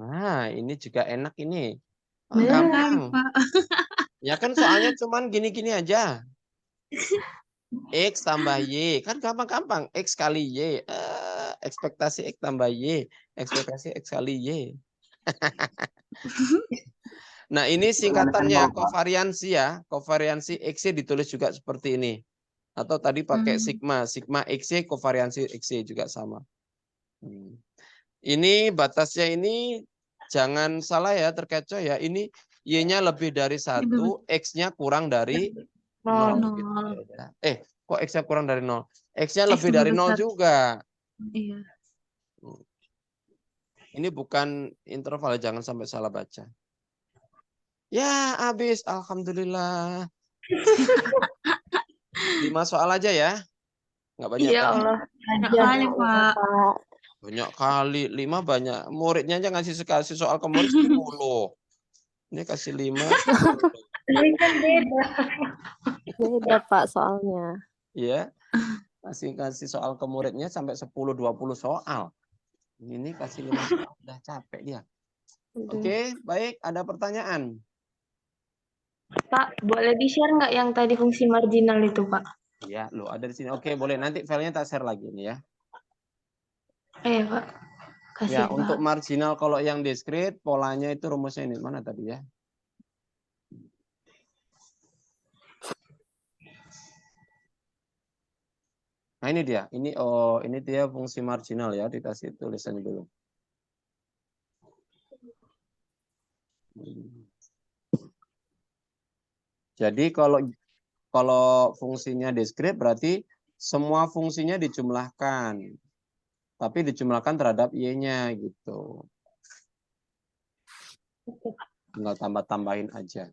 Nah, ini juga enak ini. Gampang. Ya kan soalnya cuman gini-gini aja. X tambah Y. Kan gampang-gampang. X kali Y. Ekspektasi X tambah Y. Ekspektasi X kali Y. Nah, ini singkatannya kovariansi ya. Kovariansi X ditulis juga seperti ini. Atau tadi pakai sigma. Sigma X kovariansi X juga sama. Ini batasnya ini jangan salah ya, terkecoh ya. Ini Y-nya lebih dari 1, X-nya kurang dari 0. Kok X-nya kurang dari 0? X-nya lebih dari 0 juga. Iya. Ini bukan interval, jangan sampai salah baca. Ya, habis. Alhamdulillah. 5 soal aja ya. Nggak banyak Ya kan? Allah. Banyak kali, Pak. Banyak kali. 5 banyak. Muridnya aja kasih soal ke murid 10. Ini kasih 5. Ini kan beda. Beda Pak soalnya. Iya. Kasih soal ke muridnya sampai 10-20 soal. Ini kasih 5 soal. Udah capek dia. Oke, baik. Ada pertanyaan? Pak, boleh di-share nggak yang tadi fungsi marginal itu, Pak? Iya, lo ada di sini. Oke, boleh. Nanti filenya tak share lagi nih ya. Pak. Kasih, Ya, Pak. untuk marginal kalau yang diskrit, polanya itu rumusnya ini. Mana tadi ya? Nah, ini dia. Ini dia fungsi marginal ya. Dikasih tulisannya dulu. Jadi kalau fungsinya diskrit berarti semua fungsinya dijumlahkan. Tapi dijumlahkan terhadap Y-nya gitu. Tinggal tambah-tambahin aja.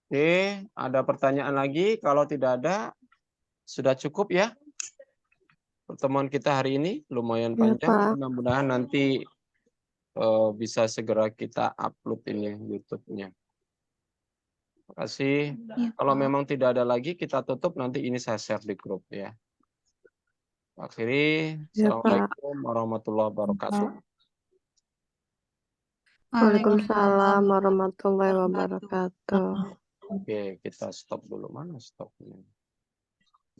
Oke, ada pertanyaan lagi? Kalau tidak ada, sudah cukup ya. Pertemuan kita hari ini lumayan panjang. Mudah-mudahan nanti bisa segera kita upload ini YouTube-nya. Makasih. Iya, Kalau Pak. memang tidak ada lagi, kita tutup, nanti ini saya share di grup ya. Akhiri, Ya, Pak. Assalamualaikum warahmatullahi wabarakatuh. Waalaikumsalam warahmatullahi wabarakatuh. Oke, kita stop dulu. Mana stopnya?